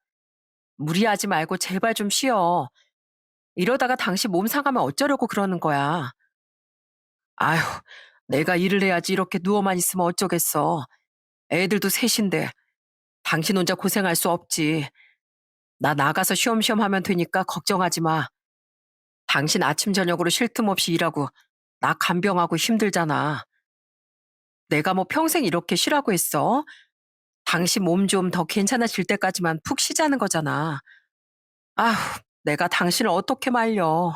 무리하지 말고 제발 좀 쉬어. 이러다가 당신 몸 상하면 어쩌려고 그러는 거야. 아휴, 내가 일을 해야지 이렇게 누워만 있으면 어쩌겠어. 애들도 셋인데 당신 혼자 고생할 수 없지. 나 나가서 쉬엄쉬엄 하면 되니까 걱정하지 마. 당신 아침 저녁으로 쉴 틈 없이 일하고 나 간병하고 힘들잖아. 내가 뭐 평생 이렇게 쉬라고 했어? 당신 몸 좀 더 괜찮아질 때까지만 푹 쉬자는 거잖아. 아휴, 내가 당신을 어떻게 말려.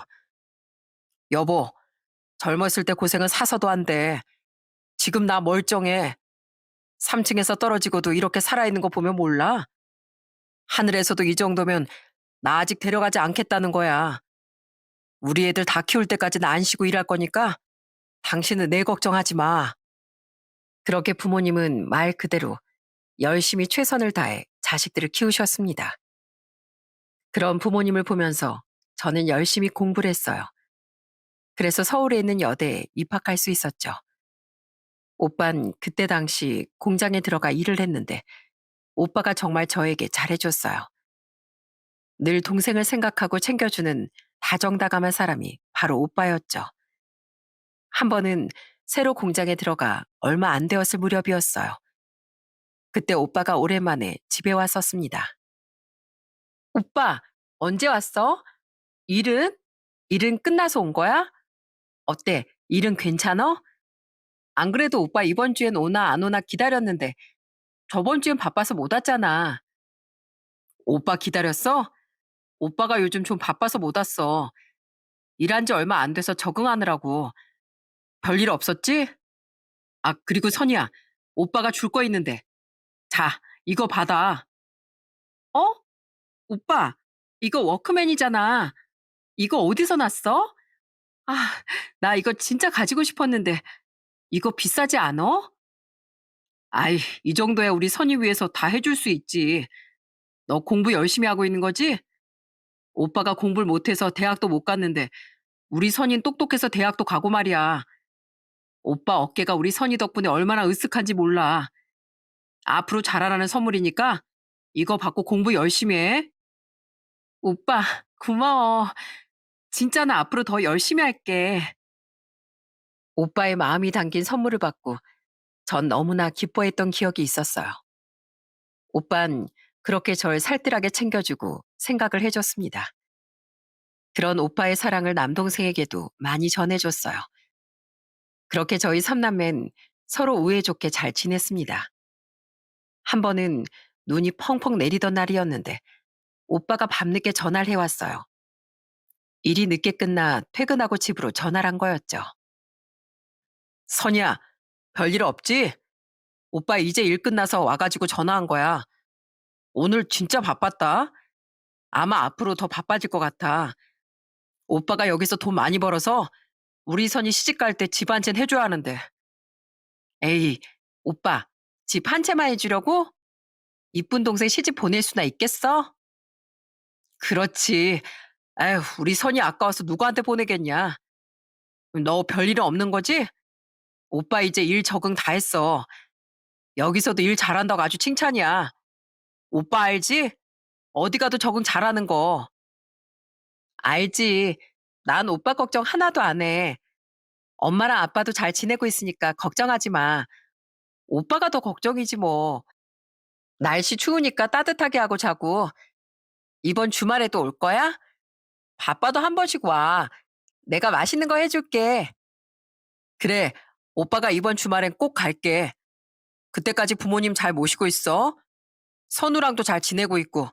여보, 젊었을 때 고생은 사서도 안 돼. 지금 나 멀쩡해. 3층에서 떨어지고도 이렇게 살아있는 거 보면 몰라? 하늘에서도 이 정도면 나 아직 데려가지 않겠다는 거야. 우리 애들 다 키울 때까지는 안 쉬고 일할 거니까 당신은 내 걱정하지 마. 그렇게 부모님은 말 그대로 열심히 최선을 다해 자식들을 키우셨습니다. 그런 부모님을 보면서 저는 열심히 공부를 했어요. 그래서 서울에 있는 여대에 입학할 수 있었죠. 오빤 그때 당시 공장에 들어가 일을 했는데 오빠가 정말 저에게 잘해줬어요. 늘 동생을 생각하고 챙겨주는 다정다감한 사람이 바로 오빠였죠. 한 번은 새로 공장에 들어가 얼마 안 되었을 무렵이었어요. 그때 오빠가 오랜만에 집에 왔었습니다. 오빠, 언제 왔어? 일은? 일은 끝나서 온 거야? 어때? 일은 괜찮아? 안 그래도 오빠 이번 주엔 오나 안 오나 기다렸는데 저번 주엔 바빠서 못 왔잖아. 오빠 기다렸어? 오빠가 요즘 좀 바빠서 못 왔어. 일한 지 얼마 안 돼서 적응하느라고. 별일 없었지? 아, 그리고 선이야. 오빠가 줄 거 있는데. 자, 이거 받아. 어? 오빠, 이거 워크맨이잖아. 이거 어디서 났어? 아, 나 이거 진짜 가지고 싶었는데. 이거 비싸지 않어? 아이, 이 정도야 우리 선이 위해서 다 해줄 수 있지. 너 공부 열심히 하고 있는 거지? 오빠가 공부를 못해서 대학도 못 갔는데 우리 선인 똑똑해서 대학도 가고 말이야. 오빠 어깨가 우리 선이 덕분에 얼마나 으쓱한지 몰라. 앞으로 자라라는 선물이니까 이거 받고 공부 열심히 해. 오빠, 고마워. 진짜 나 앞으로 더 열심히 할게. 오빠의 마음이 담긴 선물을 받고 전 너무나 기뻐했던 기억이 있었어요. 오빤 그렇게 절 살뜰하게 챙겨주고 생각을 해줬습니다. 그런 오빠의 사랑을 남동생에게도 많이 전해줬어요. 그렇게 저희 삼남매는 서로 우애 좋게 잘 지냈습니다. 한 번은 눈이 펑펑 내리던 날이었는데 오빠가 밤늦게 전화를 해왔어요. 일이 늦게 끝나 퇴근하고 집으로 전화를 한 거였죠. 선이야, 별일 없지? 오빠 이제 일 끝나서 와가지고 전화한 거야. 오늘 진짜 바빴다. 아마 앞으로 더 바빠질 것 같아. 오빠가 여기서 돈 많이 벌어서 우리 선이 시집 갈 때 집 한 채 해줘야 하는데. 에이, 오빠, 집 한 채만 해주려고? 이쁜 동생 시집 보낼 수나 있겠어? 그렇지. 아휴, 우리 선이 아까워서 누구한테 보내겠냐. 너 별일은 없는 거지? 오빠 이제 일 적응 다 했어. 여기서도 일 잘한다고 아주 칭찬이야. 오빠 알지? 어디 가도 적응 잘하는 거. 알지. 난 오빠 걱정 하나도 안 해. 엄마랑 아빠도 잘 지내고 있으니까 걱정하지 마. 오빠가 더 걱정이지 뭐. 날씨 추우니까 따뜻하게 하고 자고. 이번 주말에도 올 거야? 바빠도 한 번씩 와. 내가 맛있는 거 해줄게. 그래, 오빠가 이번 주말엔 꼭 갈게. 그때까지 부모님 잘 모시고 있어. 선우랑도 잘 지내고 있고.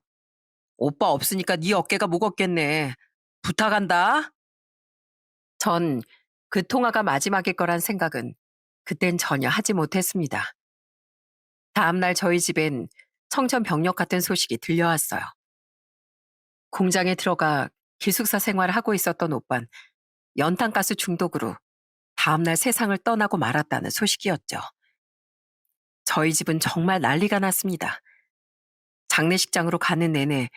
오빠 없으니까 네 어깨가 무겁겠네. 부탁한다. 전 그 통화가 마지막일 거란 생각은 그땐 전혀 하지 못했습니다. 다음날 저희 집엔 청천벽력 같은 소식이 들려왔어요. 공장에 들어가 기숙사 생활을 하고 있었던 오빤 연탄가스 중독으로 다음날 세상을 떠나고 말았다는 소식이었죠. 저희 집은 정말 난리가 났습니다. 장례식장으로 가는 내내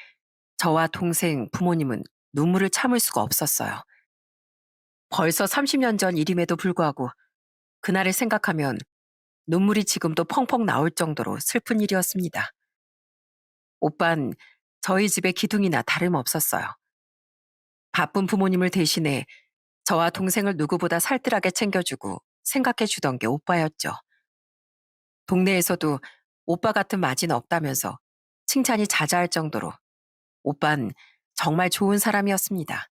저와 동생, 부모님은 눈물을 참을 수가 없었어요. 벌써 30년 전 일임에도 불구하고 그날을 생각하면 눈물이 지금도 펑펑 나올 정도로 슬픈 일이었습니다. 오빤 저희 집의 기둥이나 다름없었어요. 바쁜 부모님을 대신해 저와 동생을 누구보다 살뜰하게 챙겨주고 생각해 주던 게 오빠였죠. 동네에서도 오빠 같은 마진 없다면서 칭찬이 자자할 정도로 오빤 정말 좋은 사람이었습니다.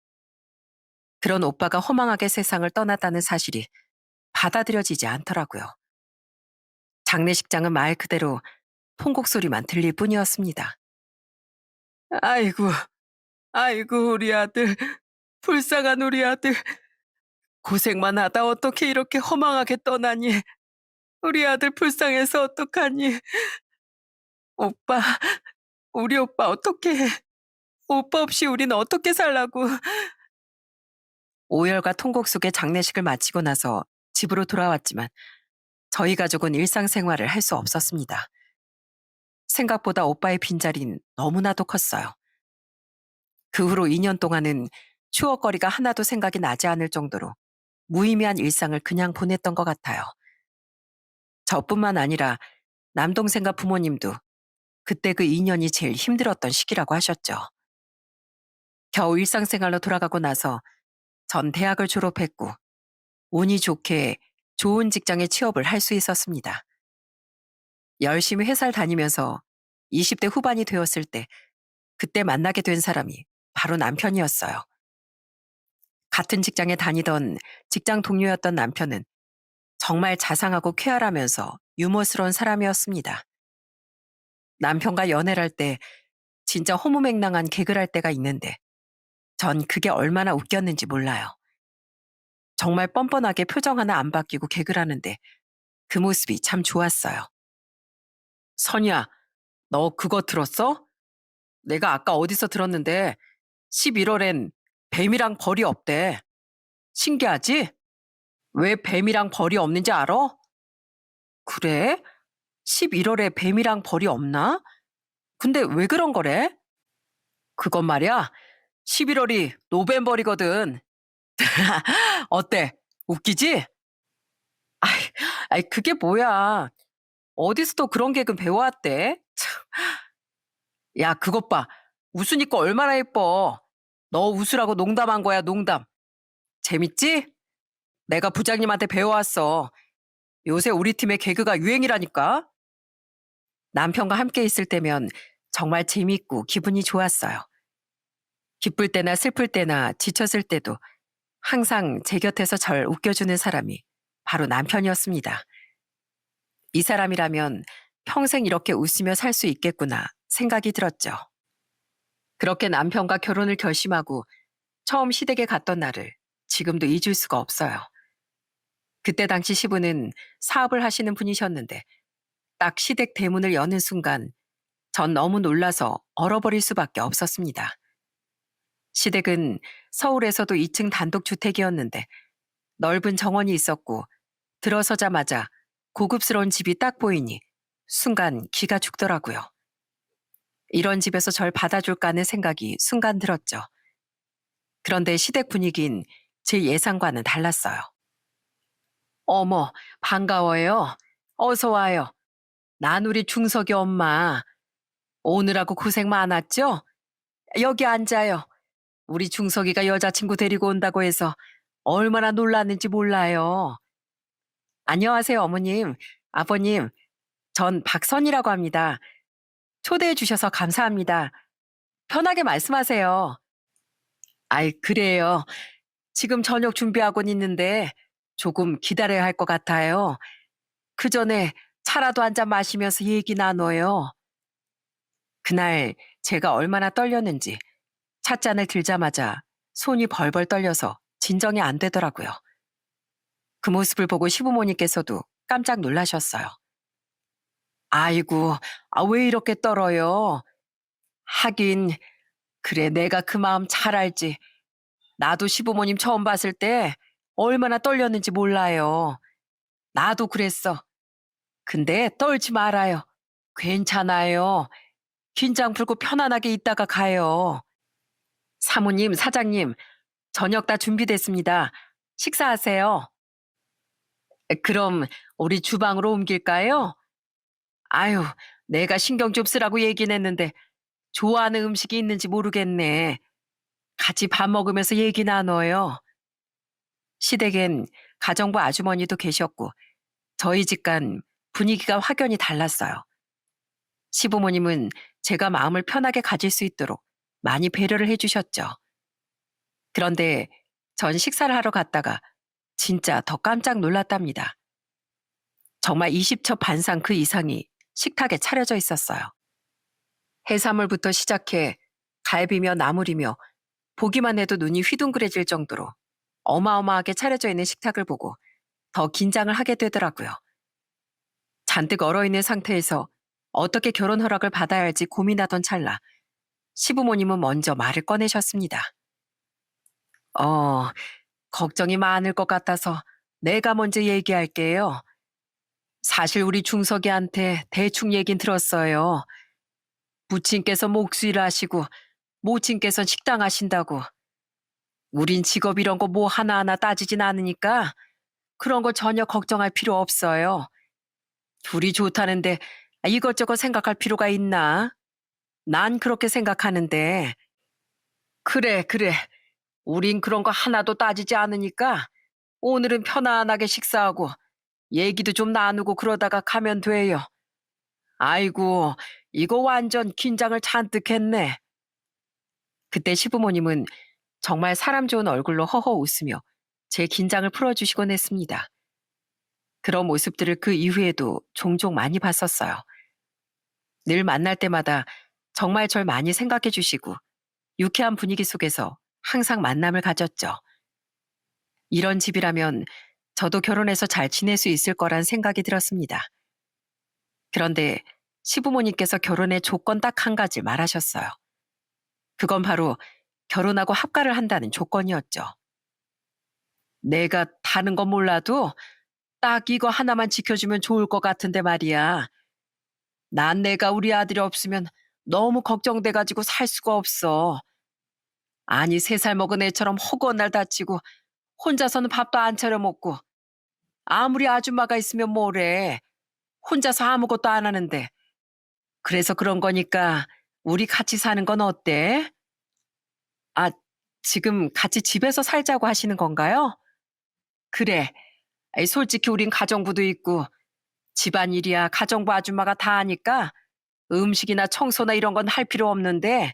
그런 오빠가 허망하게 세상을 떠났다는 사실이 받아들여지지 않더라고요. 장례식장은 말 그대로 통곡 소리만 들릴 뿐이었습니다. 아이고, 아이고, 우리 아들. 불쌍한 우리 아들. 고생만 하다 어떻게 이렇게 허망하게 떠나니. 우리 아들 불쌍해서 어떡하니. 오빠, 우리 오빠 어떡해. 오빠 없이 우린 어떻게 살라고. 오열과 통곡 속에 장례식을 마치고 나서 집으로 돌아왔지만 저희 가족은 일상생활을 할 수 없었습니다. 생각보다 오빠의 빈자리는 너무나도 컸어요. 그 후로 2년 동안은 추억거리가 하나도 생각이 나지 않을 정도로 무의미한 일상을 그냥 보냈던 것 같아요. 저뿐만 아니라 남동생과 부모님도 그때 그 2년이 제일 힘들었던 시기라고 하셨죠. 겨우 일상생활로 돌아가고 나서 전 대학을 졸업했고 운이 좋게 좋은 직장에 취업을 할 수 있었습니다. 열심히 회사를 다니면서 20대 후반이 되었을 때 그때 만나게 된 사람이 바로 남편이었어요. 같은 직장에 다니던 직장 동료였던 남편은 정말 자상하고 쾌활하면서 유머스러운 사람이었습니다. 남편과 연애를 할 때 진짜 허무맹랑한 개그를 할 때가 있는데 전 그게 얼마나 웃겼는지 몰라요. 정말 뻔뻔하게 표정 하나 안 바뀌고 개그를 하는데 그 모습이 참 좋았어요. 선이야, 너 그거 들었어? 내가 아까 어디서 들었는데 11월엔 뱀이랑 벌이 없대. 신기하지? 왜 뱀이랑 벌이 없는지 알아? 그래? 11월에 뱀이랑 벌이 없나? 근데 왜 그런 거래? 그건 말이야. 11월이 노벤벌이거든. 어때? 웃기지? 아이, 아이, 그게 뭐야. 어디서 또 그런 개그 배워왔대? 참. 야, 그것 봐. 웃으니까 얼마나 예뻐. 너 웃으라고 농담한 거야, 농담. 재밌지? 내가 부장님한테 배워왔어. 요새 우리 팀의 개그가 유행이라니까. 남편과 함께 있을 때면 정말 재밌고 기분이 좋았어요. 기쁠 때나 슬플 때나 지쳤을 때도 항상 제 곁에서 절 웃겨주는 사람이 바로 남편이었습니다. 이 사람이라면 평생 이렇게 웃으며 살 수 있겠구나 생각이 들었죠. 그렇게 남편과 결혼을 결심하고 처음 시댁에 갔던 날을 지금도 잊을 수가 없어요. 그때 당시 시부는 사업을 하시는 분이셨는데 딱 시댁 대문을 여는 순간 전 너무 놀라서 얼어버릴 수밖에 없었습니다. 시댁은 서울에서도 2층 단독주택이었는데 넓은 정원이 있었고 들어서자마자 고급스러운 집이 딱 보이니 순간 기가 죽더라고요. 이런 집에서 절 받아줄까 하는 생각이 순간 들었죠. 그런데 시댁 분위기는 제 예상과는 달랐어요. 어머, 반가워요. 어서 와요. 난 우리 중석이 엄마. 오느라고 고생 많았죠? 여기 앉아요. 우리 중석이가 여자친구 데리고 온다고 해서 얼마나 놀랐는지 몰라요. 안녕하세요, 어머님. 아버님, 전 박선이라고 합니다. 초대해 주셔서 감사합니다. 편하게 말씀하세요. 아이, 그래요. 지금 저녁 준비하곤 있는데 조금 기다려야 할 것 같아요. 그 전에 차라도 한 잔 마시면서 얘기 나눠요. 그날 제가 얼마나 떨렸는지 찻잔을 들자마자 손이 벌벌 떨려서 진정이 안 되더라고요. 그 모습을 보고 시부모님께서도 깜짝 놀라셨어요. 아이고, 왜 이렇게 떨어요? 하긴, 그래, 내가 그 마음 잘 알지. 나도 시부모님 처음 봤을 때 얼마나 떨렸는지 몰라요. 나도 그랬어. 근데 떨지 말아요. 괜찮아요. 긴장 풀고 편안하게 있다가 가요. 사모님, 사장님, 저녁 다 준비됐습니다. 식사하세요. 그럼 우리 주방으로 옮길까요? 아유, 내가 신경 좀 쓰라고 얘긴 했는데 좋아하는 음식이 있는지 모르겠네. 같이 밥 먹으면서 얘기 나눠요. 시댁엔 가정부 아주머니도 계셨고 저희 집간 분위기가 확연히 달랐어요. 시부모님은 제가 마음을 편하게 가질 수 있도록 많이 배려를 해주셨죠. 그런데 전 식사를 하러 갔다가 진짜 더 깜짝 놀랐답니다. 정말 20첩 반상 그 이상이 식탁에 차려져 있었어요. 해산물부터 시작해 갈비며 나물이며 보기만 해도 눈이 휘둥그레질 정도로 어마어마하게 차려져 있는 식탁을 보고 더 긴장을 하게 되더라고요. 잔뜩 얼어있는 상태에서 어떻게 결혼 허락을 받아야 할지 고민하던 찰나 시부모님은 먼저 말을 꺼내셨습니다. 어, 걱정이 많을 것 같아서 내가 먼저 얘기할게요. 사실 우리 중석이한테 대충 얘긴 들었어요. 부친께서 목수일 하시고 모친께선 식당 하신다고. 우린 직업 이런 거 뭐 하나하나 따지진 않으니까 그런 거 전혀 걱정할 필요 없어요. 둘이 좋다는데 이것저것 생각할 필요가 있나? 난 그렇게 생각하는데. 그래, 그래. 우린 그런 거 하나도 따지지 않으니까 오늘은 편안하게 식사하고 얘기도 좀 나누고 그러다가 가면 돼요. 아이고, 이거 완전 긴장을 잔뜩 했네. 그때 시부모님은 정말 사람 좋은 얼굴로 허허 웃으며 제 긴장을 풀어주시곤 했습니다. 그런 모습들을 그 이후에도 종종 많이 봤었어요. 늘 만날 때마다 정말 절 많이 생각해 주시고 유쾌한 분위기 속에서 항상 만남을 가졌죠. 이런 집이라면 저도 결혼해서 잘 지낼 수 있을 거란 생각이 들었습니다. 그런데 시부모님께서 결혼의 조건 딱 한 가지 말하셨어요. 그건 바로 결혼하고 합가를 한다는 조건이었죠. 내가 다른 건 몰라도 딱 이거 하나만 지켜주면 좋을 것 같은데 말이야. 난 내가 우리 아들이 없으면 너무 걱정돼가지고 살 수가 없어. 아니 3살 먹은 애처럼 허구한 날 다치고 혼자서는 밥도 안 차려 먹고 아무리 아줌마가 있으면 뭐래. 혼자서 아무것도 안 하는데. 그래서 그런 거니까 우리 같이 사는 건 어때? 아, 지금 같이 집에서 살자고 하시는 건가요? 그래. 아이, 솔직히 우린 가정부도 있고 집안일이야 가정부 아줌마가 다 하니까 음식이나 청소나 이런 건 할 필요 없는데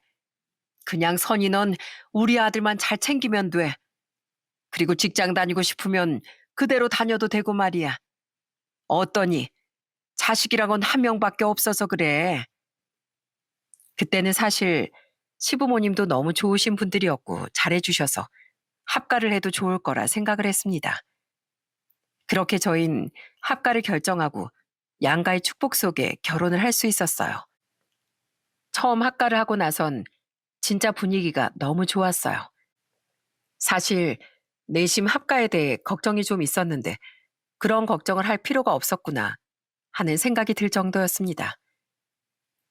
그냥 선이 넌 우리 아들만 잘 챙기면 돼. 그리고 직장 다니고 싶으면 그대로 다녀도 되고 말이야. 어떠니? 자식이란 건 한 명밖에 없어서 그래. 그때는 사실 시부모님도 너무 좋으신 분들이었고 잘해주셔서 합가를 해도 좋을 거라 생각을 했습니다. 그렇게 저흰 합가를 결정하고 양가의 축복 속에 결혼을 할 수 있었어요. 처음 합가를 하고 나선 진짜 분위기가 너무 좋았어요. 사실 내심 합가에 대해 걱정이 좀 있었는데 그런 걱정을 할 필요가 없었구나 하는 생각이 들 정도였습니다.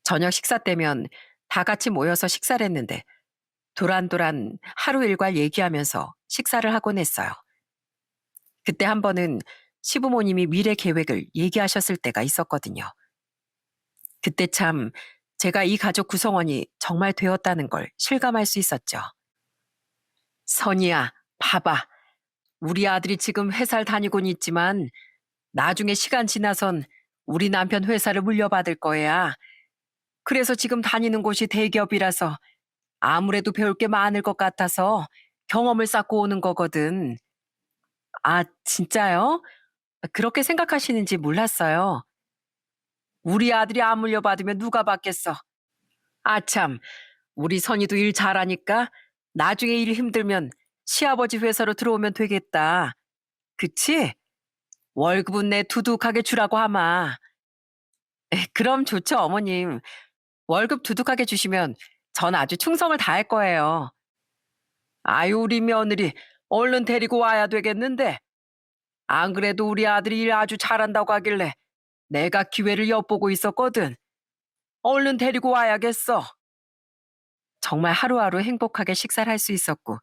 저녁 식사 때면 다 같이 모여서 식사를 했는데 도란도란 하루 일과를 얘기하면서 식사를 하곤 했어요. 그때 한 번은 시부모님이 미래 계획을 얘기하셨을 때가 있었거든요. 그때 참 제가 이 가족 구성원이 정말 되었다는 걸 실감할 수 있었죠. 선이야, 봐봐. 우리 아들이 지금 회사를 다니곤 있지만 나중에 시간 지나선 우리 남편 회사를 물려받을 거야. 그래서 지금 다니는 곳이 대기업이라서 아무래도 배울 게 많을 것 같아서 경험을 쌓고 오는 거거든. 아, 진짜요? 그렇게 생각하시는지 몰랐어요. 우리 아들이 안 물려받으면 누가 받겠어. 아참, 우리 선이도 일 잘하니까 나중에 일 힘들면 시아버지 회사로 들어오면 되겠다. 그치? 월급은 내 두둑하게 주라고 하마. 그럼 좋죠, 어머님. 월급 두둑하게 주시면 전 아주 충성을 다할 거예요. 아유, 우리 며느리 얼른 데리고 와야 되겠는데. 안 그래도 우리 아들이 일 아주 잘한다고 하길래 내가 기회를 엿보고 있었거든. 얼른 데리고 와야겠어. 정말 하루하루 행복하게 식사를 할 수 있었고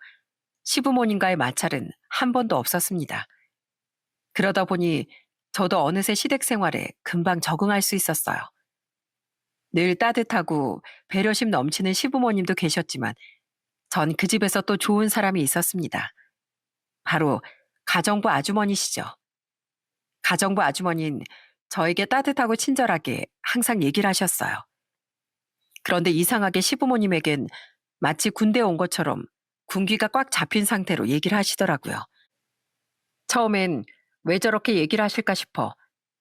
시부모님과의 마찰은 한 번도 없었습니다. 그러다 보니 저도 어느새 시댁 생활에 금방 적응할 수 있었어요. 늘 따뜻하고 배려심 넘치는 시부모님도 계셨지만 전 그 집에서 또 좋은 사람이 있었습니다. 바로 가정부 아주머니시죠. 가정부 아주머니는 저에게 따뜻하고 친절하게 항상 얘기를 하셨어요. 그런데 이상하게 시부모님에겐 마치 군대 온 것처럼 군기가 꽉 잡힌 상태로 얘기를 하시더라고요. 처음엔 왜 저렇게 얘기를 하실까 싶어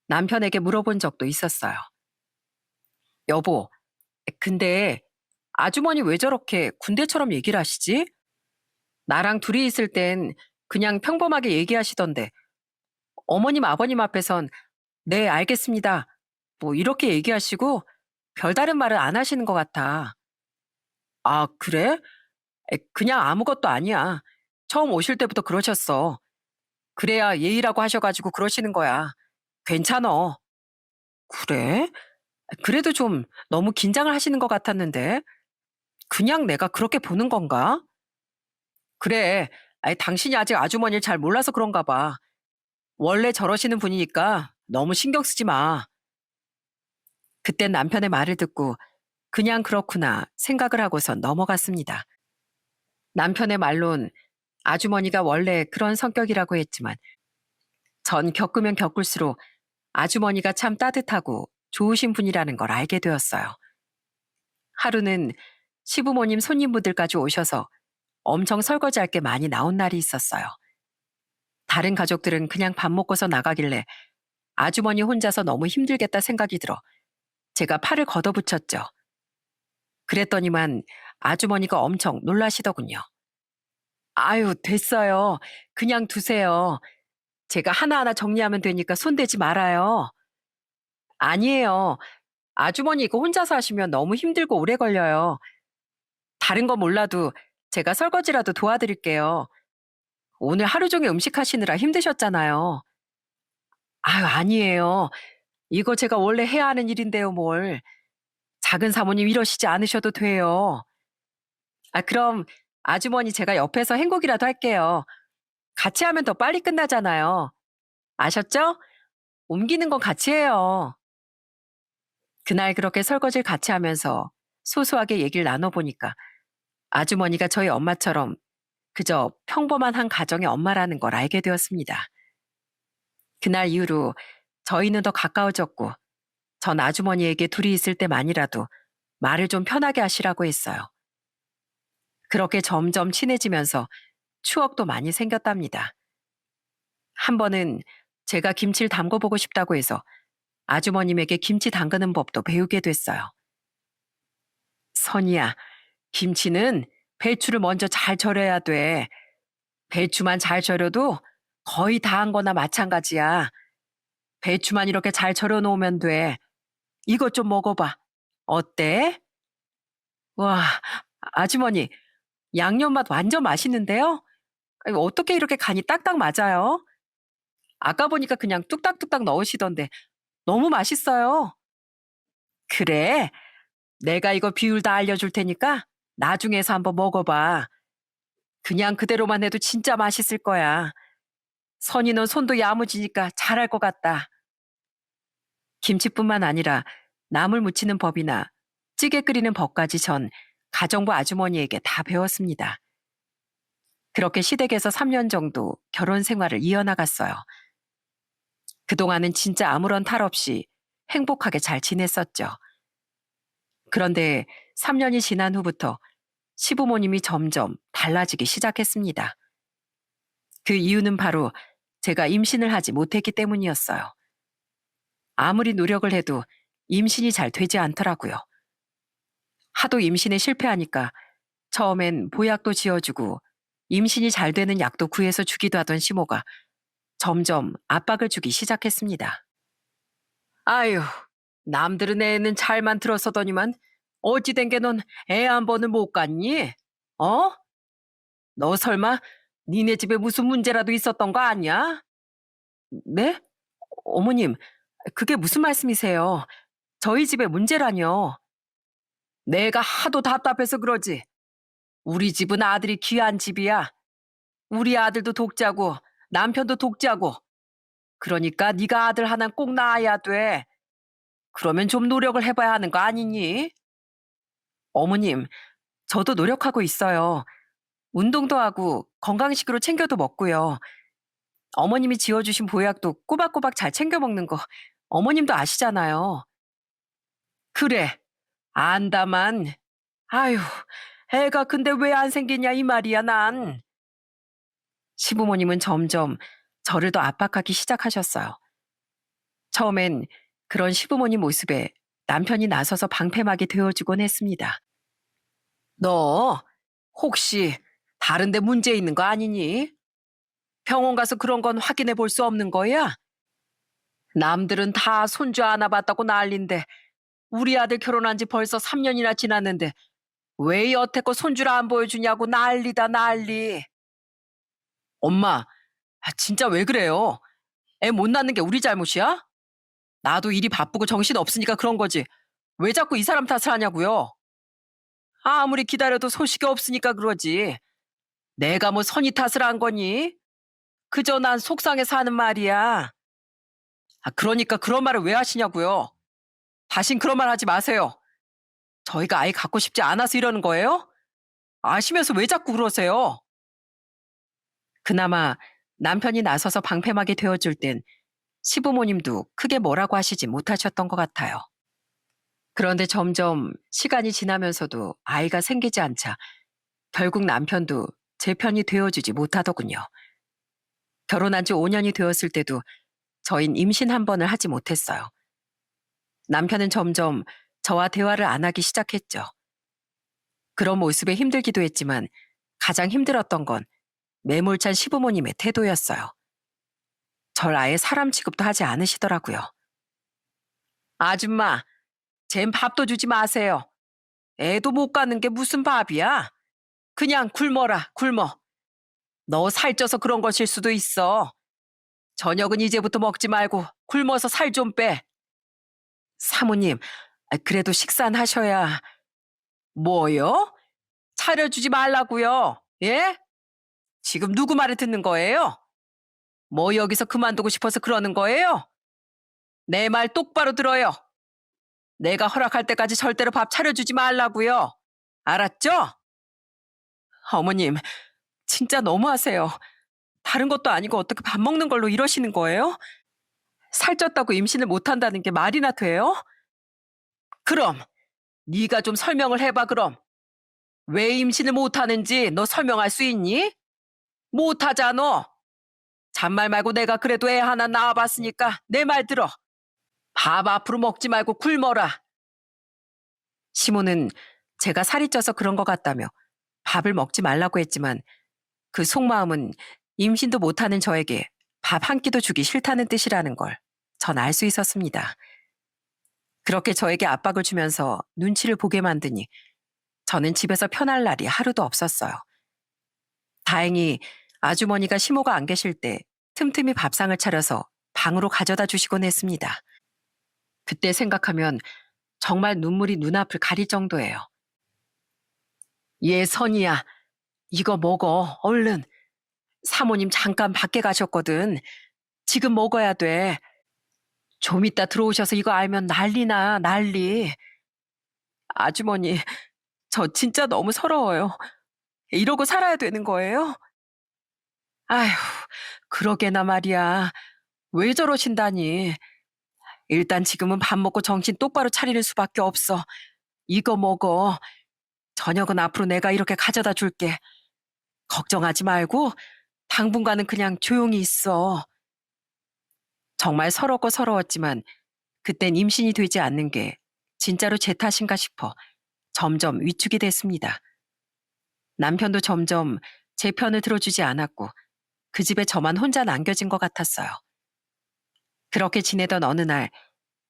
남편에게 물어본 적도 있었어요. 여보, 근데 아주머니 왜 저렇게 군대처럼 얘기를 하시지? 나랑 둘이 있을 땐 그냥 평범하게 얘기하시던데 어머님 아버님 앞에선 네, 알겠습니다. 뭐 이렇게 얘기하시고 별다른 말을 안 하시는 것 같아. 아, 그래? 그냥 아무것도 아니야. 처음 오실 때부터 그러셨어. 그래야 예의라고 하셔가지고 그러시는 거야. 괜찮어. 그래? 그래도 좀 너무 긴장을 하시는 것 같았는데. 그냥 내가 그렇게 보는 건가? 그래. 아니, 당신이 아직 아주머니를 잘 몰라서 그런가 봐. 원래 저러시는 분이니까 너무 신경 쓰지 마. 그땐 남편의 말을 듣고 그냥 그렇구나 생각을 하고선 넘어갔습니다. 남편의 말론 아주머니가 원래 그런 성격이라고 했지만 전 겪으면 겪을수록 아주머니가 참 따뜻하고 좋으신 분이라는 걸 알게 되었어요. 하루는 시부모님 손님분들까지 오셔서 엄청 설거지할 게 많이 나온 날이 있었어요. 다른 가족들은 그냥 밥 먹고서 나가길래 아주머니 혼자서 너무 힘들겠다 생각이 들어 제가 팔을 걷어붙였죠. 그랬더니만 아주머니가 엄청 놀라시더군요. 아유, 됐어요. 그냥 두세요. 제가 하나하나 정리하면 되니까 손대지 말아요. 아니에요. 아주머니 이거 혼자서 하시면 너무 힘들고 오래 걸려요. 다른 거 몰라도 제가 설거지라도 도와드릴게요. 오늘 하루 종일 음식 하시느라 힘드셨잖아요. 아유, 아니에요. 이거 제가 원래 해야 하는 일인데요, 뭘. 작은 사모님 이러시지 않으셔도 돼요. 아, 그럼 아주머니 제가 옆에서 행복이라도 할게요. 같이 하면 더 빨리 끝나잖아요. 아셨죠? 옮기는 건 같이 해요. 그날 그렇게 설거지를 같이 하면서 소소하게 얘기를 나눠보니까 아주머니가 저희 엄마처럼 그저 평범한 한 가정의 엄마라는 걸 알게 되었습니다. 그날 이후로 저희는 더 가까워졌고 전 아주머니에게 둘이 있을 때만이라도 말을 좀 편하게 하시라고 했어요. 그렇게 점점 친해지면서 추억도 많이 생겼답니다. 한 번은 제가 김치를 담궈보고 싶다고 해서 아주머님에게 김치 담그는 법도 배우게 됐어요. 선이야, 김치는 배추를 먼저 잘 절여야 돼. 배추만 잘 절여도 거의 다 한 거나 마찬가지야. 배추만 이렇게 잘 절여 놓으면 돼. 이것 좀 먹어봐. 어때? 와, 아주머니, 양념 맛 완전 맛있는데요? 아니, 어떻게 이렇게 간이 딱딱 맞아요? 아까 보니까 그냥 뚝딱뚝딱 넣으시던데 너무 맛있어요. 그래, 내가 이거 비율 다 알려줄 테니까 나중에서 한번 먹어봐. 그냥 그대로만 해도 진짜 맛있을 거야. 선이 넌 손도 야무지니까 잘할 것 같다. 김치뿐만 아니라 나물 무치는 법이나 찌개 끓이는 법까지 전 가정부 아주머니에게 다 배웠습니다. 그렇게 시댁에서 3년 정도 결혼 생활을 이어나갔어요. 그동안은 진짜 아무런 탈 없이 행복하게 잘 지냈었죠. 그런데 3년이 지난 후부터 시부모님이 점점 달라지기 시작했습니다. 그 이유는 바로 제가 임신을 하지 못했기 때문이었어요. 아무리 노력을 해도 임신이 잘 되지 않더라고요. 하도 임신에 실패하니까 처음엔 보약도 지어주고 임신이 잘 되는 약도 구해서 주기도 하던 시모가 점점 압박을 주기 시작했습니다. 아유, 남들은 애는 잘만 들어서더니만 어찌 된 게 넌 애 한 번을 못 갖니? 어? 너 설마 니네 집에 무슨 문제라도 있었던 거 아니야? 네? 어머님, 그게 무슨 말씀이세요? 저희 집에 문제라뇨. 내가 하도 답답해서 그러지. 우리 집은 아들이 귀한 집이야. 우리 아들도 독자고 남편도 독자고. 그러니까 네가 아들 하나 꼭 낳아야 돼. 그러면 좀 노력을 해봐야 하는 거 아니니? 어머님, 저도 노력하고 있어요. 운동도 하고 건강식으로 챙겨도 먹고요. 어머님이 지어주신 보약도 꼬박꼬박 잘 챙겨 먹는 거 어머님도 아시잖아요. 그래, 안다만. 아유, 애가 근데 왜 안 생기냐 이 말이야 난. 시부모님은 점점 저를 더 압박하기 시작하셨어요. 처음엔 그런 시부모님 모습에 남편이 나서서 방패막이 되어주곤 했습니다. 너 혹시 다른 데 문제 있는 거 아니니? 병원 가서 그런 건 확인해 볼 수 없는 거야? 남들은 다 손주 하나 봤다고 난린데 우리 아들 결혼한 지 벌써 3년이나 지났는데 왜 여태껏 손주를 안 보여주냐고 난리다 난리. 엄마, 진짜 왜 그래요? 애 못 낳는 게 우리 잘못이야? 나도 일이 바쁘고 정신 없으니까 그런 거지. 왜 자꾸 이 사람 탓을 하냐고요? 아무리 기다려도 소식이 없으니까 그러지. 내가 뭐 선의 탓을 한 거니? 그저 난 속상해서 하는 말이야. 그러니까 그런 말을 왜 하시냐고요? 다신 그런 말 하지 마세요. 저희가 아이 갖고 싶지 않아서 이러는 거예요? 아시면서 왜 자꾸 그러세요? 그나마 남편이 나서서 방패막이 되어줄 땐 시부모님도 크게 뭐라고 하시지 못하셨던 것 같아요. 그런데 점점 시간이 지나면서도 아이가 생기지 않자 결국 남편도 제 편이 되어주지 못하더군요. 결혼한 지 5년이 되었을 때도 저흰 임신 한 번을 하지 못했어요. 남편은 점점 저와 대화를 안 하기 시작했죠. 그런 모습에 힘들기도 했지만 가장 힘들었던 건 매몰찬 시부모님의 태도였어요. 절 아예 사람 취급도 하지 않으시더라고요. 아줌마, 쟨 밥도 주지 마세요. 애도 못 가는 게 무슨 밥이야? 그냥 굶어라, 굶어. 너 살쪄서 그런 것일 수도 있어. 저녁은 이제부터 먹지 말고 굶어서 살 좀 빼. 사모님, 그래도 식사는 하셔야. 뭐요? 차려주지 말라고요. 예? 지금 누구 말을 듣는 거예요? 뭐 여기서 그만두고 싶어서 그러는 거예요? 내 말 똑바로 들어요. 내가 허락할 때까지 절대로 밥 차려주지 말라고요. 알았죠? 어머님, 진짜 너무하세요. 다른 것도 아니고 어떻게 밥 먹는 걸로 이러시는 거예요? 살쪘다고 임신을 못한다는 게 말이나 돼요? 그럼 네가 좀 설명을 해봐 그럼. 왜 임신을 못하는지 너 설명할 수 있니? 못하잖아. 잔말 말고 내가 그래도 애 하나 낳아봤으니까 내 말 들어. 밥 앞으로 먹지 말고 굶어라. 시모는 제가 살이 쪄서 그런 것 같다며 밥을 먹지 말라고 했지만 그 속마음은 임신도 못하는 저에게 밥 한 끼도 주기 싫다는 뜻이라는 걸 전 알 수 있었습니다. 그렇게 저에게 압박을 주면서 눈치를 보게 만드니 저는 집에서 편할 날이 하루도 없었어요. 다행히 아주머니가 시모가 안 계실 때 틈틈이 밥상을 차려서 방으로 가져다 주시곤 했습니다. 그때 생각하면 정말 눈물이 눈앞을 가릴 정도예요. 얘 선이야, 이거 먹어, 얼른. 사모님 잠깐 밖에 가셨거든. 지금 먹어야 돼. 좀 이따 들어오셔서 이거 알면 난리나, 난리. 아주머니, 저 진짜 너무 서러워요. 이러고 살아야 되는 거예요? 아휴, 그러게나 말이야. 왜 저러신다니. 일단 지금은 밥 먹고 정신 똑바로 차리는 수밖에 없어. 이거 먹어. 저녁은 앞으로 내가 이렇게 가져다 줄게. 걱정하지 말고 당분간은 그냥 조용히 있어. 정말 서럽고 서러웠지만 그땐 임신이 되지 않는 게 진짜로 제 탓인가 싶어 점점 위축이 됐습니다. 남편도 점점 제 편을 들어주지 않았고 그 집에 저만 혼자 남겨진 것 같았어요. 그렇게 지내던 어느 날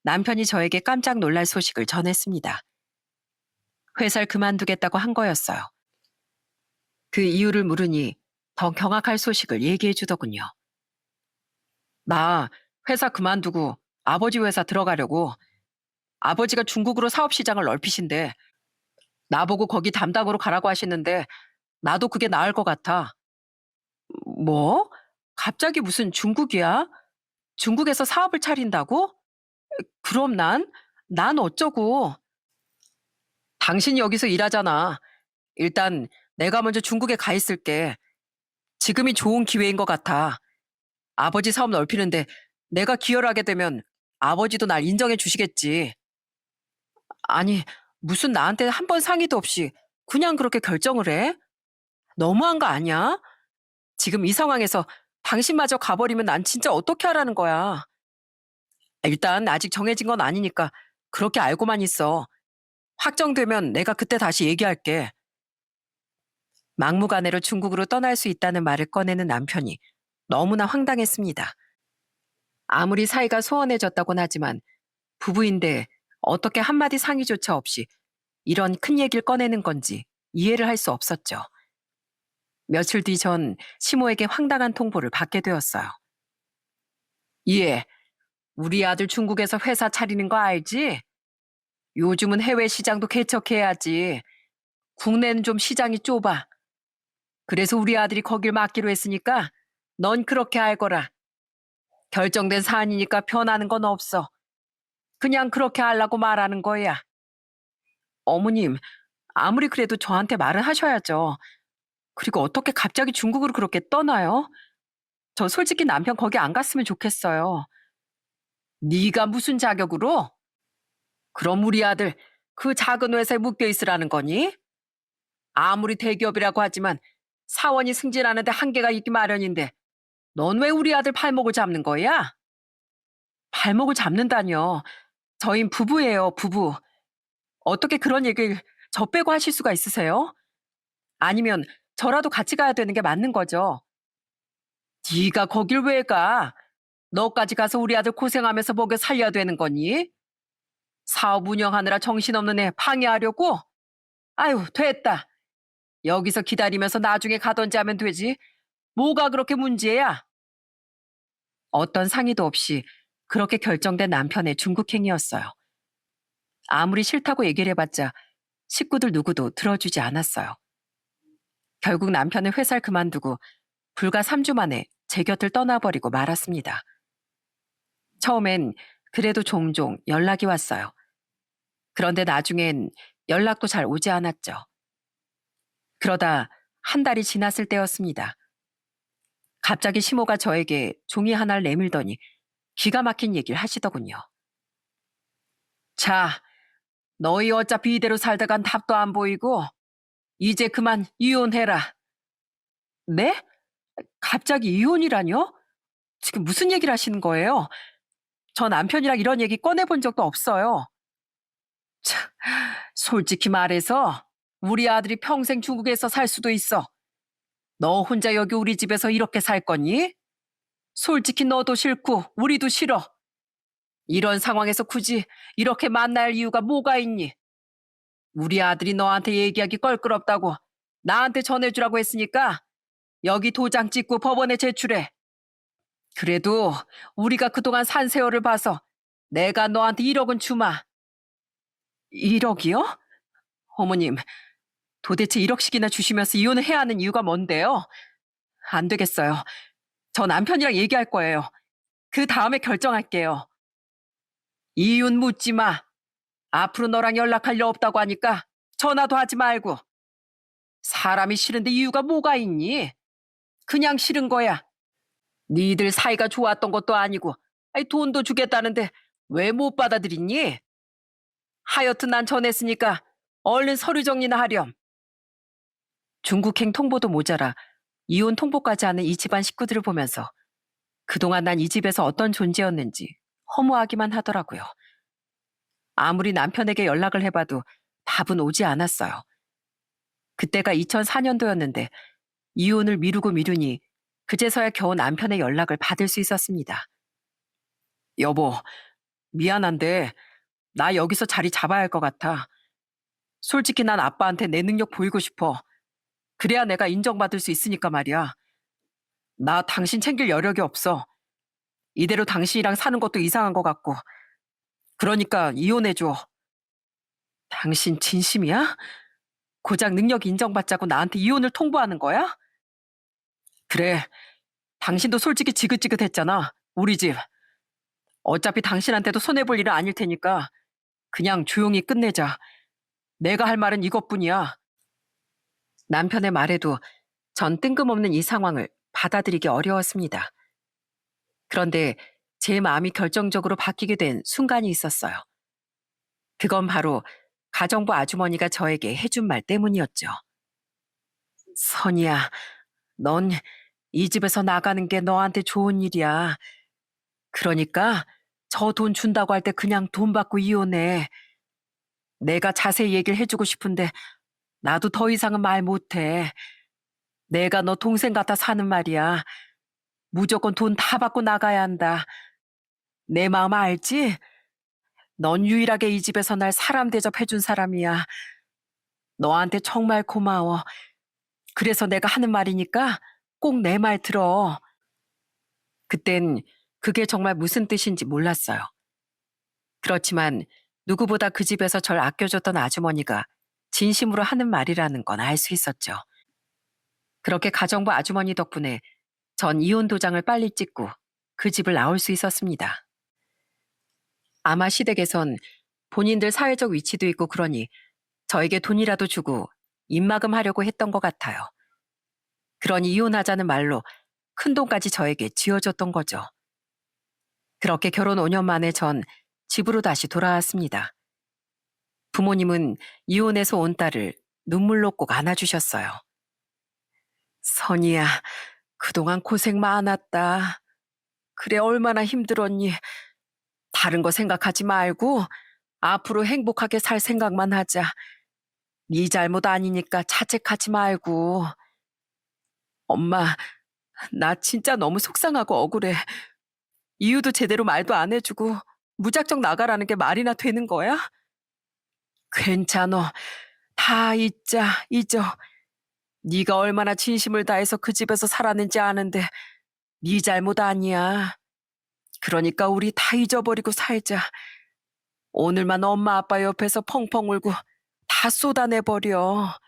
남편이 저에게 깜짝 놀랄 소식을 전했습니다. 회사를 그만두겠다고 한 거였어요. 그 이유를 물으니 더 경악할 소식을 얘기해 주더군요. 나 회사 그만두고 아버지 회사 들어가려고. 아버지가 중국으로 사업 시장을 넓히신대. 나보고 거기 담당으로 가라고 하시는데 나도 그게 나을 것 같아. 뭐? 갑자기 무슨 중국이야? 중국에서 사업을 차린다고? 그럼 난 어쩌고? 당신이 여기서 일하잖아. 일단 내가 먼저 중국에 가 있을게. 지금이 좋은 기회인 것 같아. 아버지 사업 넓히는데 내가 기여를 하게 되면 아버지도 날 인정해 주시겠지. 아니, 무슨 나한테 한 번 상의도 없이 그냥 그렇게 결정을 해? 너무한 거 아니야? 지금 이 상황에서 당신마저 가버리면 난 진짜 어떻게 하라는 거야. 일단 아직 정해진 건 아니니까 그렇게 알고만 있어. 확정되면 내가 그때 다시 얘기할게. 막무가내로 중국으로 떠날 수 있다는 말을 꺼내는 남편이 너무나 황당했습니다. 아무리 사이가 소원해졌다곤 하지만 부부인데 어떻게 한마디 상의조차 없이 이런 큰 얘기를 꺼내는 건지 이해를 할 수 없었죠. 며칠 뒤 전 시모에게 황당한 통보를 받게 되었어요. 예, 우리 아들 중국에서 회사 차리는 거 알지? 요즘은 해외 시장도 개척해야지. 국내는 좀 시장이 좁아. 그래서 우리 아들이 거길 맡기로 했으니까 넌 그렇게 알거라. 결정된 사안이니까 변하는 건 없어. 그냥 그렇게 하려고 말하는 거야. 어머님, 아무리 그래도 저한테 말은 하셔야죠. 그리고 어떻게 갑자기 중국으로 그렇게 떠나요? 저 솔직히 남편 거기 안 갔으면 좋겠어요. 네가 무슨 자격으로? 그럼 우리 아들 그 작은 회사에 묶여 있으라는 거니? 아무리 대기업이라고 하지만 사원이 승진하는데 한계가 있기 마련인데 넌 왜 우리 아들 발목을 잡는 거야? 발목을 잡는다뇨. 저희 부부예요, 부부. 어떻게 그런 얘기를 저 빼고 하실 수가 있으세요? 아니면 저라도 같이 가야 되는 게 맞는 거죠. 네가 거길 왜 가? 너까지 가서 우리 아들 고생하면서 먹여 살려야 되는 거니? 사업 운영하느라 정신없는 애 방해하려고? 아유, 됐다. 여기서 기다리면서 나중에 가던지 하면 되지. 뭐가 그렇게 문제야? 어떤 상의도 없이 그렇게 결정된 남편의 중국행이었어요. 아무리 싫다고 얘기를 해봤자 식구들 누구도 들어주지 않았어요. 결국 남편은 회사를 그만두고 불과 3주 만에 제 곁을 떠나버리고 말았습니다. 처음엔 그래도 종종 연락이 왔어요. 그런데 나중엔 연락도 잘 오지 않았죠. 그러다 한 달이 지났을 때였습니다. 갑자기 시모가 저에게 종이 하나를 내밀더니 기가 막힌 얘기를 하시더군요. 자, 너희 어차피 이대로 살다간 답도 안 보이고 이제 그만 이혼해라. 네? 갑자기 이혼이라뇨? 지금 무슨 얘기를 하시는 거예요? 저 남편이랑 이런 얘기 꺼내본 적도 없어요. 참, 솔직히 말해서 우리 아들이 평생 중국에서 살 수도 있어. 너 혼자 여기 우리 집에서 이렇게 살 거니? 솔직히 너도 싫고 우리도 싫어. 이런 상황에서 굳이 이렇게 만날 이유가 뭐가 있니? 우리 아들이 너한테 얘기하기 껄끄럽다고 나한테 전해주라고 했으니까 여기 도장 찍고 법원에 제출해. 그래도 우리가 그동안 산 세월을 봐서 내가 너한테 1억은 주마. 1억이요? 어머님, 도대체 1억씩이나 주시면서 이혼을 해야 하는 이유가 뭔데요? 안 되겠어요. 저 남편이랑 얘기할 거예요. 그 다음에 결정할게요. 이윤 묻지 마. 앞으로 너랑 연락할 일 없다고 하니까 전화도 하지 말고. 사람이 싫은데 이유가 뭐가 있니? 그냥 싫은 거야. 니들 사이가 좋았던 것도 아니고 돈도 주겠다는데 왜 못 받아들이니? 하여튼 난 전했으니까 얼른 서류 정리나 하렴. 중국행 통보도 모자라 이혼 통보까지 하는 이 집안 식구들을 보면서 그동안 난 이 집에서 어떤 존재였는지 허무하기만 하더라고요. 아무리 남편에게 연락을 해봐도 답은 오지 않았어요. 그때가 2004년도였는데 이혼을 미루고 미루니 그제서야 겨우 남편의 연락을 받을 수 있었습니다. 여보, 미안한데 나 여기서 자리 잡아야 할 것 같아. 솔직히 난 아빠한테 내 능력 보이고 싶어. 그래야 내가 인정받을 수 있으니까 말이야. 나 당신 챙길 여력이 없어. 이대로 당신이랑 사는 것도 이상한 것 같고. 그러니까 이혼해줘. 당신 진심이야? 고작 능력 인정받자고 나한테 이혼을 통보하는 거야? 그래, 당신도 솔직히 지긋지긋했잖아. 우리 집. 어차피 당신한테도 손해볼 일은 아닐 테니까 그냥 조용히 끝내자. 내가 할 말은 이것뿐이야. 남편의 말에도 전 뜬금없는 이 상황을 받아들이기 어려웠습니다. 그런데 제 마음이 결정적으로 바뀌게 된 순간이 있었어요. 그건 바로 가정부 아주머니가 저에게 해준 말 때문이었죠. 선이야, 넌 이 집에서 나가는 게 너한테 좋은 일이야. 그러니까 저 돈 준다고 할 때 그냥 돈 받고 이혼해. 내가 자세히 얘기를 해주고 싶은데 나도 더 이상은 말 못해. 내가 너 동생 같아 사는 말이야. 무조건 돈 다 받고 나가야 한다. 내 마음 알지? 넌 유일하게 이 집에서 날 사람 대접해준 사람이야. 너한테 정말 고마워. 그래서 내가 하는 말이니까 꼭 내 말 들어. 그땐 그게 정말 무슨 뜻인지 몰랐어요. 그렇지만 누구보다 그 집에서 절 아껴줬던 아주머니가 진심으로 하는 말이라는 건 알 수 있었죠. 그렇게 가정부 아주머니 덕분에 전 이혼 도장을 빨리 찍고 그 집을 나올 수 있었습니다. 아마 시댁에선 본인들 사회적 위치도 있고 그러니 저에게 돈이라도 주고 입막음하려고 했던 것 같아요. 그러니 이혼하자는 말로 큰 돈까지 저에게 쥐어줬던 거죠. 그렇게 결혼 5년 만에 전 집으로 다시 돌아왔습니다. 부모님은 이혼해서 온 딸을 눈물로 꼭 안아주셨어요. 선이야, 그동안 고생 많았다. 그래, 얼마나 힘들었니? 다른 거 생각하지 말고 앞으로 행복하게 살 생각만 하자. 네 잘못 아니니까 자책하지 말고. 엄마, 나 진짜 너무 속상하고 억울해. 이유도 제대로 말도 안 해주고 무작정 나가라는 게 말이나 되는 거야? 괜찮어. 다 잊어. 네가 얼마나 진심을 다해서 그 집에서 살았는지 아는데 네 잘못 아니야. 그러니까 우리 다 잊어버리고 살자. 오늘만 엄마 아빠 옆에서 펑펑 울고 다 쏟아내버려.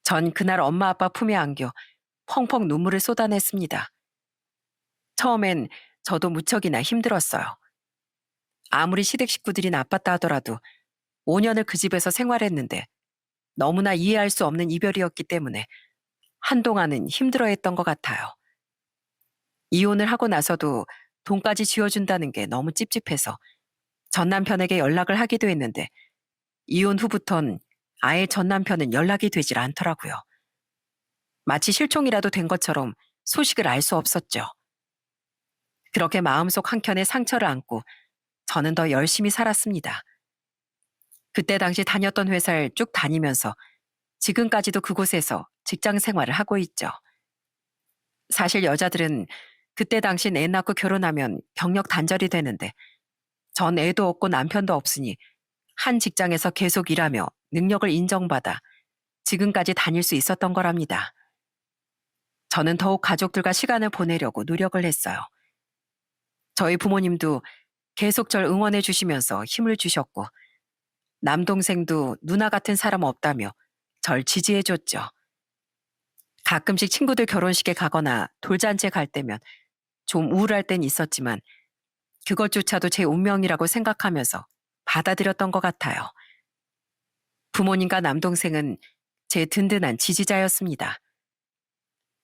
전 그날 엄마 아빠 품에 안겨 펑펑 눈물을 쏟아냈습니다. 처음엔 저도 무척이나 힘들었어요. 아무리 시댁 식구들이 나빴다 하더라도 5년을 그 집에서 생활했는데 너무나 이해할 수 없는 이별이었기 때문에 한동안은 힘들어했던 것 같아요. 이혼을 하고 나서도 돈까지 쥐어준다는 게 너무 찝찝해서 전 남편에게 연락을 하기도 했는데 이혼 후부턴 아예 전 남편은 연락이 되질 않더라고요. 마치 실종이라도 된 것처럼 소식을 알 수 없었죠. 그렇게 마음속 한켠에 상처를 안고 저는 더 열심히 살았습니다. 그때 당시 다녔던 회사를 쭉 다니면서 지금까지도 그곳에서 직장 생활을 하고 있죠. 사실 여자들은 그때 당시 애 낳고 결혼하면 경력 단절이 되는데 전 애도 없고 남편도 없으니 한 직장에서 계속 일하며 능력을 인정받아 지금까지 다닐 수 있었던 거랍니다. 저는 더욱 가족들과 시간을 보내려고 노력을 했어요. 저희 부모님도 계속 절 응원해 주시면서 힘을 주셨고 남동생도 누나 같은 사람 없다며 절 지지해 줬죠. 가끔씩 친구들 결혼식에 가거나 돌잔치에 갈 때면 좀 우울할 땐 있었지만 그것조차도 제 운명이라고 생각하면서 받아들였던 것 같아요. 부모님과 남동생은 제 든든한 지지자였습니다.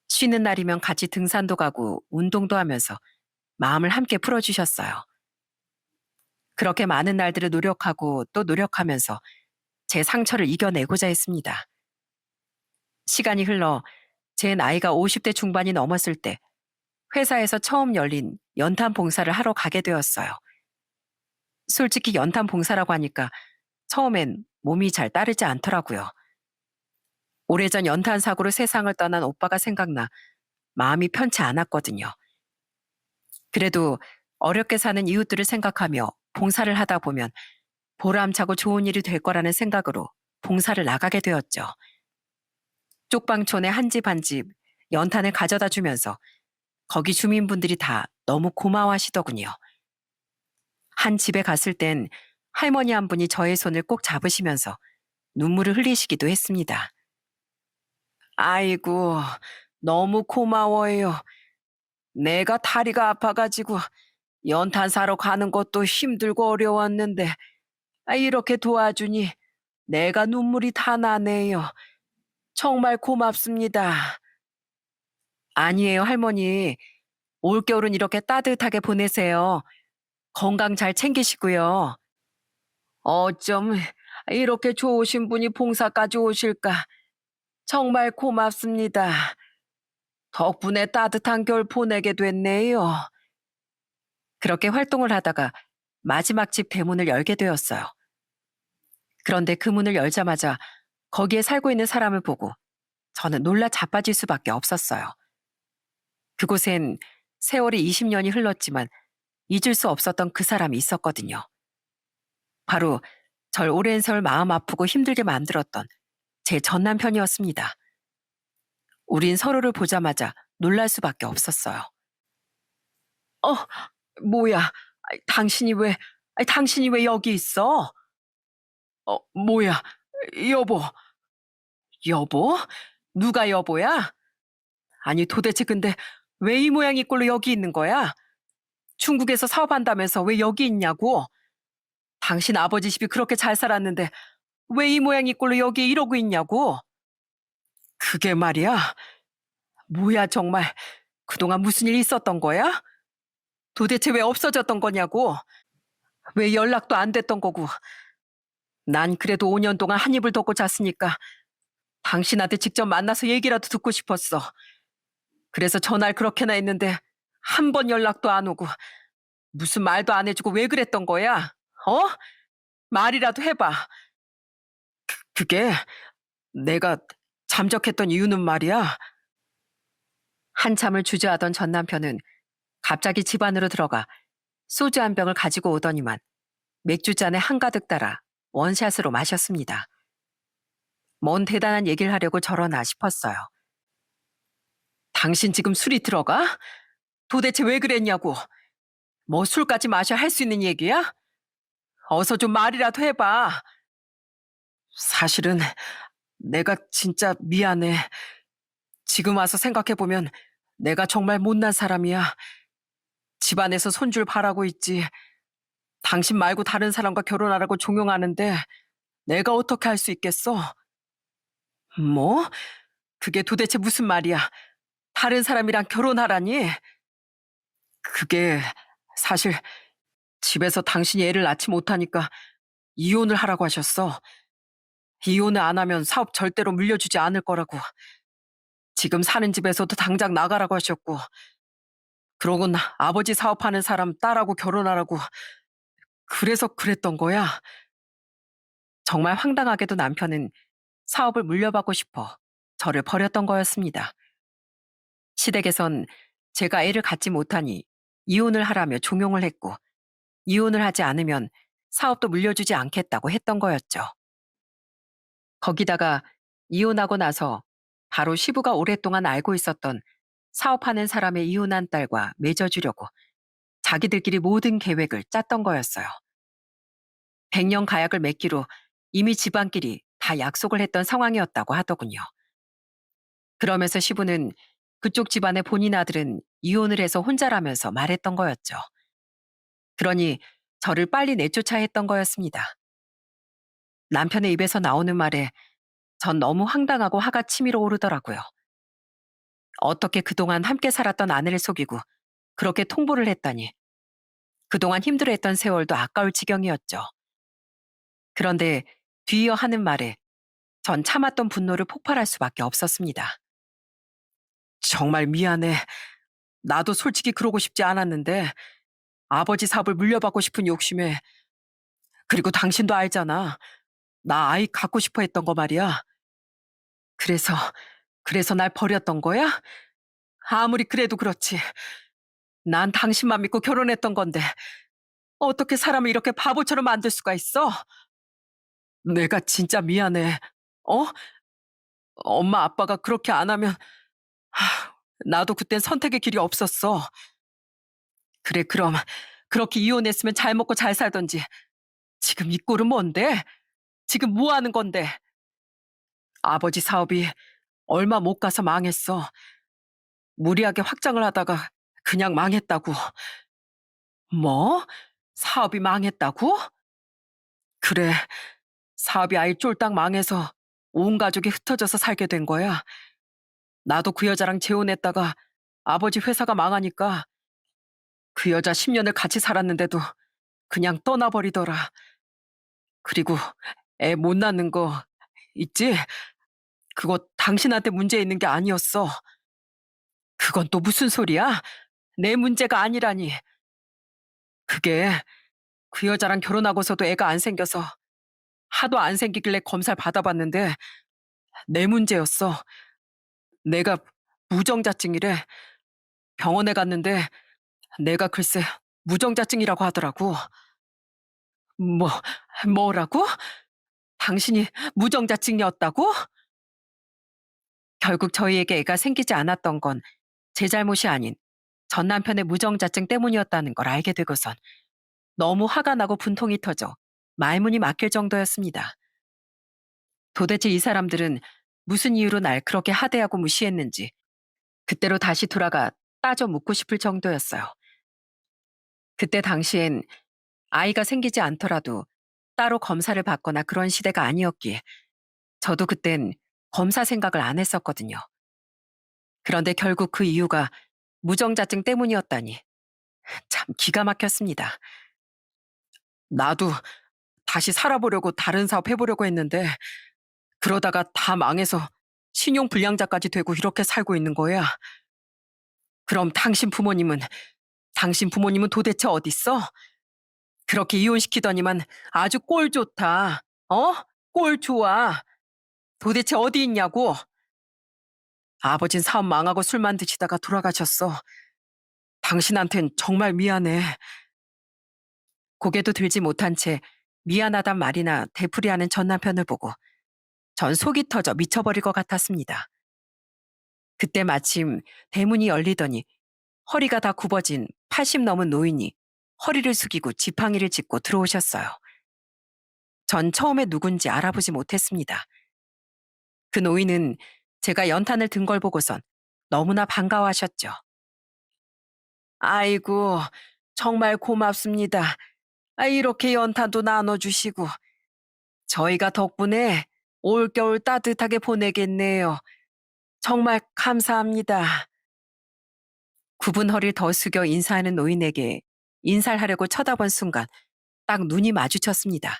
쉬는 날이면 같이 등산도 가고 운동도 하면서 마음을 함께 풀어주셨어요. 그렇게 많은 날들을 노력하고 또 노력하면서 제 상처를 이겨내고자 했습니다. 시간이 흘러 제 나이가 50대 중반이 넘었을 때 회사에서 처음 열린 연탄 봉사를 하러 가게 되었어요. 솔직히 연탄 봉사라고 하니까 처음엔 몸이 잘 따르지 않더라고요. 오래전 연탄 사고로 세상을 떠난 오빠가 생각나 마음이 편치 않았거든요. 그래도 어렵게 사는 이웃들을 생각하며 봉사를 하다 보면 보람차고 좋은 일이 될 거라는 생각으로 봉사를 나가게 되었죠. 쪽방촌에 한 집 한 집 연탄을 가져다 주면서 거기 주민분들이 다 너무 고마워하시더군요. 한 집에 갔을 땐 할머니 한 분이 저의 손을 꼭 잡으시면서 눈물을 흘리시기도 했습니다. 아이고, 너무 고마워요. 내가 다리가 아파가지고 연탄 사러 가는 것도 힘들고 어려웠는데 이렇게 도와주니 내가 눈물이 다 나네요. 정말 고맙습니다. 아니에요, 할머니. 올겨울은 이렇게 따뜻하게 보내세요. 건강 잘 챙기시고요. 어쩜 이렇게 좋으신 분이 봉사까지 오실까? 정말 고맙습니다. 덕분에 따뜻한 겨울 보내게 됐네요. 그렇게 활동을 하다가 마지막 집 대문을 열게 되었어요. 그런데 그 문을 열자마자 거기에 살고 있는 사람을 보고 저는 놀라 자빠질 수밖에 없었어요. 그곳엔 세월이 20년이 흘렀지만 잊을 수 없었던 그 사람이 있었거든요. 바로 절 오랜 세월 마음 아프고 힘들게 만들었던 제 전 남편이었습니다. 우린 서로를 보자마자 놀랄 수밖에 없었어요. 어, 뭐야? 당신이 왜 여기 있어? 뭐야? 여보. 여보? 누가 여보야? 아니 도대체 근데 왜 이 모양 이 꼴로 여기 있는 거야? 중국에서 사업한다면서 왜 여기 있냐고? 당신 아버지 집이 그렇게 잘 살았는데 왜 이 모양 이 꼴로 여기 이러고 있냐고? 그게 말이야. 뭐야 정말. 그동안 무슨 일 있었던 거야? 도대체 왜 없어졌던 거냐고? 왜 연락도 안 됐던 거고? 난 그래도 5년 동안 한 입을 덮고 잤으니까 당신한테 직접 만나서 얘기라도 듣고 싶었어. 그래서 전화를 그렇게나 했는데 한 번 연락도 안 오고 무슨 말도 안 해주고 왜 그랬던 거야? 어? 말이라도 해봐. 그게 내가 잠적했던 이유는 말이야. 한참을 주저하던 전 남편은 갑자기 집 안으로 들어가 소주 한 병을 가지고 오더니만 맥주잔에 한가득 따라 원샷으로 마셨습니다. 뭔 대단한 얘기를 하려고 저러나 싶었어요. 당신 지금 술이 들어가? 도대체 왜 그랬냐고. 뭐 술까지 마셔 할 수 있는 얘기야? 어서 좀 말이라도 해봐. 사실은 내가 진짜 미안해. 지금 와서 생각해보면 내가 정말 못난 사람이야. 집안에서 손줄 바라고 있지. 당신 말고 다른 사람과 결혼하라고 종용하는데 내가 어떻게 할 수 있겠어? 뭐? 그게 도대체 무슨 말이야? 다른 사람이랑 결혼하라니? 그게 사실 집에서 당신이 애를 낳지 못하니까 이혼을 하라고 하셨어. 이혼을 안 하면 사업 절대로 물려주지 않을 거라고. 지금 사는 집에서도 당장 나가라고 하셨고, 그러곤 아버지 사업하는 사람 딸하고 결혼하라고. 그래서 그랬던 거야. 정말 황당하게도 남편은 사업을 물려받고 싶어 저를 버렸던 거였습니다. 시댁에선 제가 애를 갖지 못하니 이혼을 하라며 종용을 했고, 이혼을 하지 않으면 사업도 물려주지 않겠다고 했던 거였죠. 거기다가 이혼하고 나서 바로 시부가 오랫동안 알고 있었던 사업하는 사람의 이혼한 딸과 맺어주려고 자기들끼리 모든 계획을 짰던 거였어요. 100년 가약을 맺기로 이미 집안끼리 다 약속을 했던 상황이었다고 하더군요. 그러면서 시부는 그쪽 집안의 본인 아들은 이혼을 해서 혼자라면서 말했던 거였죠. 그러니 저를 빨리 내쫓아 했던 거였습니다. 남편의 입에서 나오는 말에 전 너무 황당하고 화가 치밀어 오르더라고요. 어떻게 그동안 함께 살았던 아내를 속이고 그렇게 통보를 했다니. 그동안 힘들어했던 세월도 아까울 지경이었죠. 그런데 뒤이어 하는 말에 전 참았던 분노를 폭발할 수밖에 없었습니다. 정말 미안해. 나도 솔직히 그러고 싶지 않았는데 아버지 사업을 물려받고 싶은 욕심에. 그리고 당신도 알잖아. 나 아이 갖고 싶어 했던 거 말이야. 그래서 그래서 날 버렸던 거야? 아무리 그래도 그렇지. 난 당신만 믿고 결혼했던 건데 어떻게 사람을 이렇게 바보처럼 만들 수가 있어? 내가 진짜 미안해. 어? 엄마 아빠가 그렇게 안 하면 나도 그땐 선택의 길이 없었어. 그래 그럼 그렇게 이혼했으면 잘 먹고 잘 살던지. 지금 이 꼴은 뭔데? 지금 뭐 하는 건데? 아버지 사업이 얼마 못 가서 망했어. 무리하게 확장을 하다가 그냥 망했다고. 뭐? 사업이 망했다고? 그래. 사업이 아예 쫄딱 망해서 온 가족이 흩어져서 살게 된 거야. 나도 그 여자랑 재혼했다가 아버지 회사가 망하니까 그 여자 10년을 같이 살았는데도 그냥 떠나버리더라. 그리고 애 못 낳는 거 있지? 그거 당신한테 문제 있는 게 아니었어. 그건 또 무슨 소리야? 내 문제가 아니라니. 그게 그 여자랑 결혼하고서도 애가 안 생겨서 하도 안 생기길래 검사를 받아봤는데 내 문제였어. 내가 무정자증이래. 병원에 갔는데 내가 글쎄 무정자증이라고 하더라고. 뭐, 뭐라고? 당신이 무정자증이었다고? 결국 저희에게 애가 생기지 않았던 건 제 잘못이 아닌 전 남편의 무정자증 때문이었다는 걸 알게 되고선 너무 화가 나고 분통이 터져 말문이 막힐 정도였습니다. 도대체 이 사람들은 무슨 이유로 날 그렇게 하대하고 무시했는지 그때로 다시 돌아가 따져 묻고 싶을 정도였어요. 그때 당시엔 아이가 생기지 않더라도 따로 검사를 받거나 그런 시대가 아니었기에 저도 그땐 검사 생각을 안 했었거든요. 그런데 결국 그 이유가 무정자증 때문이었다니 참 기가 막혔습니다. 나도 다시 살아보려고 다른 사업 해보려고 했는데 그러다가 다 망해서 신용불량자까지 되고 이렇게 살고 있는 거야. 그럼 당신 부모님은 도대체 어딨어? 그렇게 이혼시키더니만 아주 꼴 좋다. 어? 꼴 좋아. 도대체 어디 있냐고. 아버진 사업 망하고 술만 드시다가 돌아가셨어. 당신한텐 정말 미안해. 고개도 들지 못한 채 미안하단 말이나 되풀이하는 전 남편을 보고 전 속이 터져 미쳐버릴 것 같았습니다. 그때 마침 대문이 열리더니 허리가 다 굽어진 80 넘은 노인이 허리를 숙이고 지팡이를 짚고 들어오셨어요. 전 처음에 누군지 알아보지 못했습니다. 그 노인은 제가 연탄을 든 걸 보고선 너무나 반가워하셨죠. 아이고, 정말 고맙습니다. 이렇게 연탄도 나눠주시고, 저희가 덕분에 올겨울 따뜻하게 보내겠네요. 정말 감사합니다. 굽은 허리를 더 숙여 인사하는 노인에게 인사를 하려고 쳐다본 순간 딱 눈이 마주쳤습니다.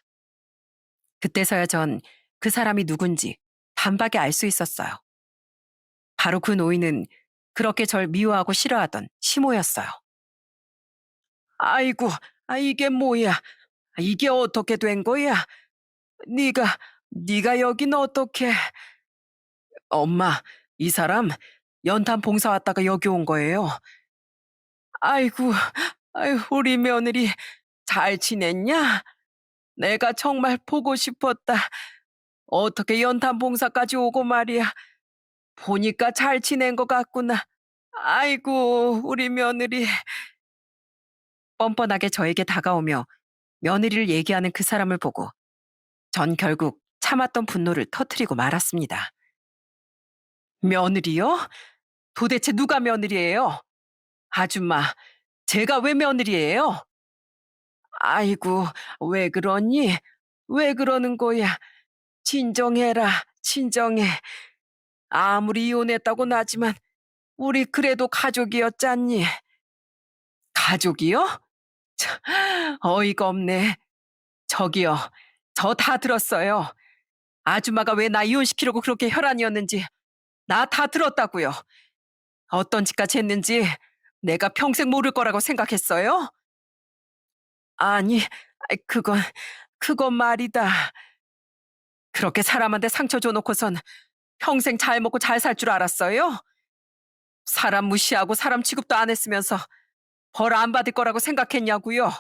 그때서야 전 그 사람이 누군지 단박에 알 수 있었어요. 바로 그 노인은 그렇게 절 미워하고 싫어하던 시모였어요. 아이고, 이게 뭐야? 이게 어떻게 된 거야? 네가 네가 여긴 어떻게? 엄마, 이 사람 연탄 봉사 왔다가 여기 온 거예요. 아이고, 아유, 우리 며느리 잘 지냈냐? 내가 정말 보고 싶었다. 어떻게 연탄 봉사까지 오고 말이야. 보니까 잘 지낸 것 같구나. 아이고, 우리 며느리. 뻔뻔하게 저에게 다가오며 며느리를 얘기하는 그 사람을 보고 전 결국 참았던 분노를 터뜨리고 말았습니다. 며느리요? 도대체 누가 며느리예요? 아줌마, 제가 왜 며느리예요? 아이고, 왜 그러니? 왜 그러는 거야? 진정해라, 진정해. 아무리 이혼했다고는 하지만 우리 그래도 가족이었잖니. 가족이요? 참, 어이가 없네. 저기요, 저 다 들었어요. 아줌마가 왜 나 이혼시키려고 그렇게 혈안이었는지 나 다 들었다고요. 어떤 짓까지 했는지 내가 평생 모를 거라고 생각했어요? 아니, 그건 말이다. 그렇게 사람한테 상처 줘놓고선 평생 잘 먹고 잘 살 줄 알았어요? 사람 무시하고 사람 취급도 안 했으면서 벌 안 받을 거라고 생각했냐고요?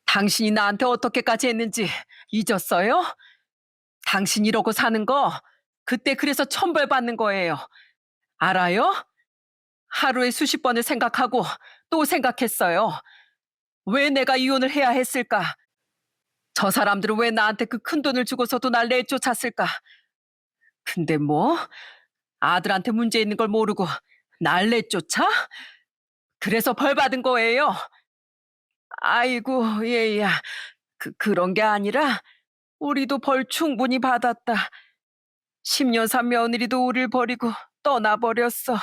당신이 나한테 어떻게까지 했는지 잊었어요? 당신 이러고 사는 거 그때 그래서 천벌 받는 거예요. 알아요? 하루에 수십 번을 생각하고 또 생각했어요. 왜 내가 이혼을 해야 했을까? 저 사람들은 왜 나한테 그 큰 돈을 주고서도 날 내쫓았을까? 근데 뭐? 아들한테 문제 있는 걸 모르고 날 내쫓아? 그래서 벌 받은 거예요. 아이고, 얘야. 그런 게 아니라 우리도 벌 충분히 받았다. 10년 산 며느리도 우릴 버리고 떠나버렸어.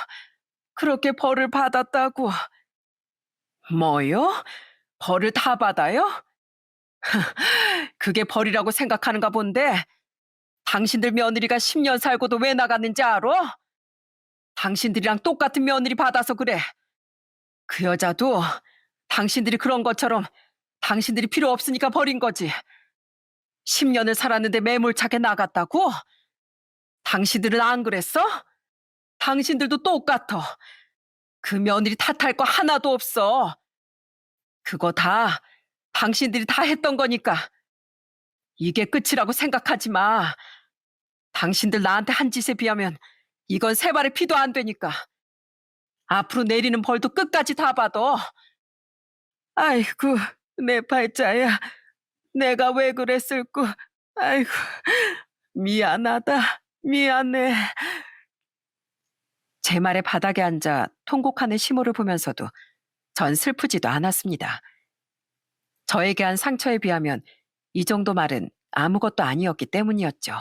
그렇게 벌을 받았다고. 뭐요? 벌을 다 받아요? 그게 벌이라고 생각하는가 본데 당신들 며느리가 10년 살고도 왜 나갔는지 알아? 당신들이랑 똑같은 며느리 받아서 그래. 그 여자도 당신들이 그런 것처럼 당신들이 필요 없으니까 버린 거지. 10년을 살았는데 매몰차게 나갔다고? 당신들은 안 그랬어? 당신들도 똑같아. 그 며느리 탓할 거 하나도 없어. 그거 다 당신들이 다 했던 거니까. 이게 끝이라고 생각하지 마. 당신들 나한테 한 짓에 비하면 이건 세 발의 피도 안 되니까. 앞으로 내리는 벌도 끝까지 다 받아. 아이고, 내 팔자야. 내가 왜 그랬을까? 아이고, 미안하다. 미안해. 제 말에 바닥에 앉아 통곡하는 시모를 보면서도 전 슬프지도 않았습니다. 저에게 한 상처에 비하면 이 정도 말은 아무것도 아니었기 때문이었죠.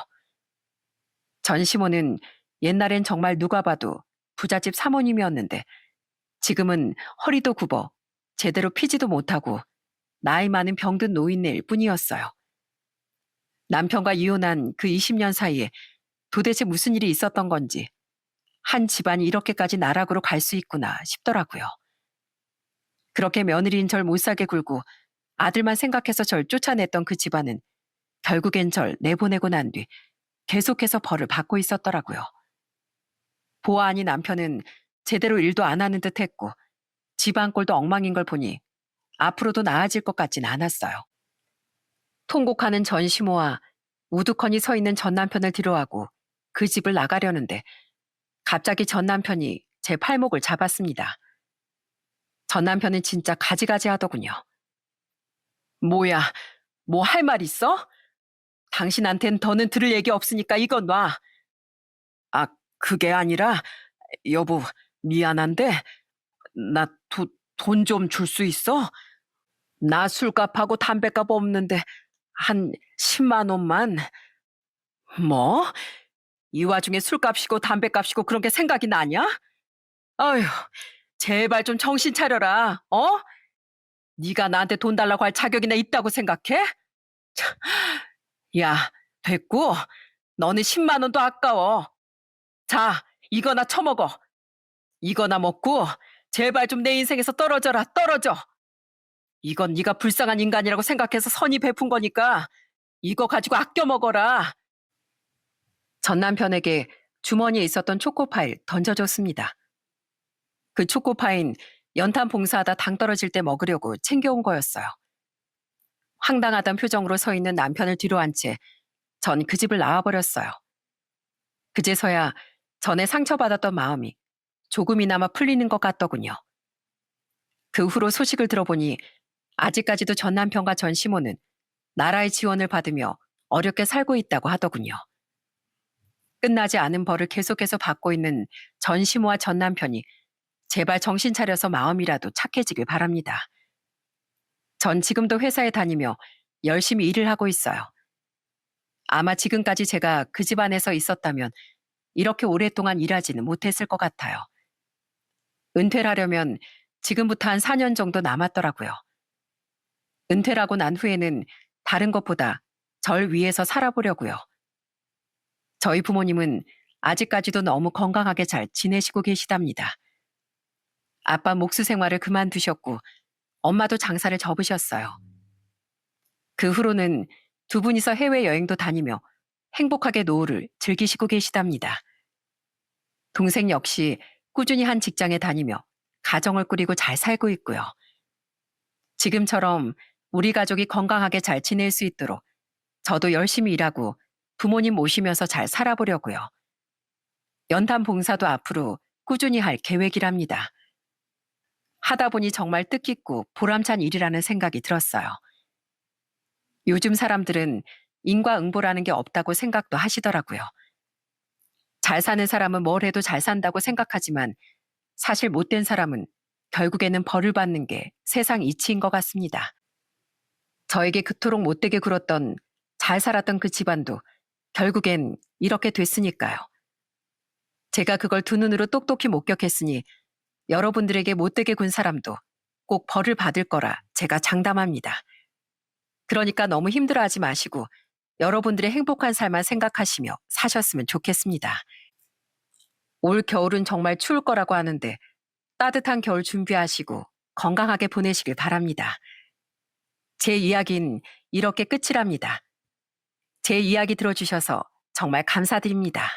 전 시모는 옛날엔 정말 누가 봐도 부잣집 사모님이었는데 지금은 허리도 굽어 제대로 피지도 못하고 나이 많은 병든 노인네일 뿐이었어요. 남편과 이혼한 그 20년 사이에 도대체 무슨 일이 있었던 건지 한 집안이 이렇게까지 나락으로 갈 수 있구나 싶더라고요. 그렇게 며느리인 절 못살게 굴고 아들만 생각해서 절 쫓아냈던 그 집안은 결국엔 절 내보내고 난 뒤 계속해서 벌을 받고 있었더라고요. 보아 아닌 남편은 제대로 일도 안 하는 듯 했고 집안 꼴도 엉망인 걸 보니 앞으로도 나아질 것 같진 않았어요. 통곡하는 전 시모와 우두커니 서 있는 전 남편을 뒤로하고 그 집을 나가려는데 갑자기 전 남편이 제 팔목을 잡았습니다. 전 남편은 진짜 가지가지 하더군요. 뭐야, 뭐 할 말 있어? 당신한텐 더는 들을 얘기 없으니까 이건 놔. 아, 그게 아니라, 여보, 미안한데, 나 돈 좀 줄 수 있어? 나 술값하고 담배값 없는데, 한 10만 원만. 뭐? 이 와중에 술값이고 담배값이고 그런 게 생각이 나냐? 아휴, 제발 좀 정신 차려라, 어? 네가 나한테 돈 달라고 할 자격이나 있다고 생각해? 야, 됐고, 너는 10만 원도 아까워. 자, 이거나 처먹어. 이거나 먹고 제발 좀 내 인생에서 떨어져라, 떨어져. 이건 네가 불쌍한 인간이라고 생각해서 선이 베푼 거니까 이거 가지고 아껴 먹어라. 전 남편에게 주머니에 있었던 초코파이를 던져줬습니다. 그 초코파이는 연탄 봉사하다 당 떨어질 때 먹으려고 챙겨온 거였어요. 황당하던 표정으로 서 있는 남편을 뒤로 한 채 전 그 집을 나와버렸어요. 그제서야 전에 상처받았던 마음이 조금이나마 풀리는 것 같더군요. 그 후로 소식을 들어보니 아직까지도 전 남편과 전 시모는 나라의 지원을 받으며 어렵게 살고 있다고 하더군요. 끝나지 않은 벌을 계속해서 받고 있는 전 시모와 전 남편이 제발 정신 차려서 마음이라도 착해지길 바랍니다. 전 지금도 회사에 다니며 열심히 일을 하고 있어요. 아마 지금까지 제가 그 집안에서 있었다면 이렇게 오랫동안 일하지는 못했을 것 같아요. 은퇴를 하려면 지금부터 한 4년 정도 남았더라고요. 은퇴를 하고 난 후에는 다른 것보다 절 위해서 살아보려고요. 저희 부모님은 아직까지도 너무 건강하게 잘 지내시고 계시답니다. 아빠 목수 생활을 그만두셨고 엄마도 장사를 접으셨어요. 그 후로는 두 분이서 해외여행도 다니며 행복하게 노후를 즐기시고 계시답니다. 동생 역시 꾸준히 한 직장에 다니며 가정을 꾸리고 잘 살고 있고요. 지금처럼 우리 가족이 건강하게 잘 지낼 수 있도록 저도 열심히 일하고 부모님 모시면서 잘 살아보려고요. 연탄 봉사도 앞으로 꾸준히 할 계획이랍니다. 하다 보니 정말 뜻깊고 보람찬 일이라는 생각이 들었어요. 요즘 사람들은 인과응보라는 게 없다고 생각도 하시더라고요. 잘 사는 사람은 뭘 해도 잘 산다고 생각하지만 사실 못된 사람은 결국에는 벌을 받는 게 세상 이치인 것 같습니다. 저에게 그토록 못되게 굴었던 잘 살았던 그 집안도 결국엔 이렇게 됐으니까요. 제가 그걸 두 눈으로 똑똑히 목격했으니 여러분들에게 못되게 군 사람도 꼭 벌을 받을 거라 제가 장담합니다. 그러니까 너무 힘들어하지 마시고 여러분들의 행복한 삶만 생각하시며 사셨으면 좋겠습니다. 올 겨울은 정말 추울 거라고 하는데 따뜻한 겨울 준비하시고 건강하게 보내시길 바랍니다. 제 이야기는 이렇게 끝이랍니다. 제 이야기 들어주셔서 정말 감사드립니다.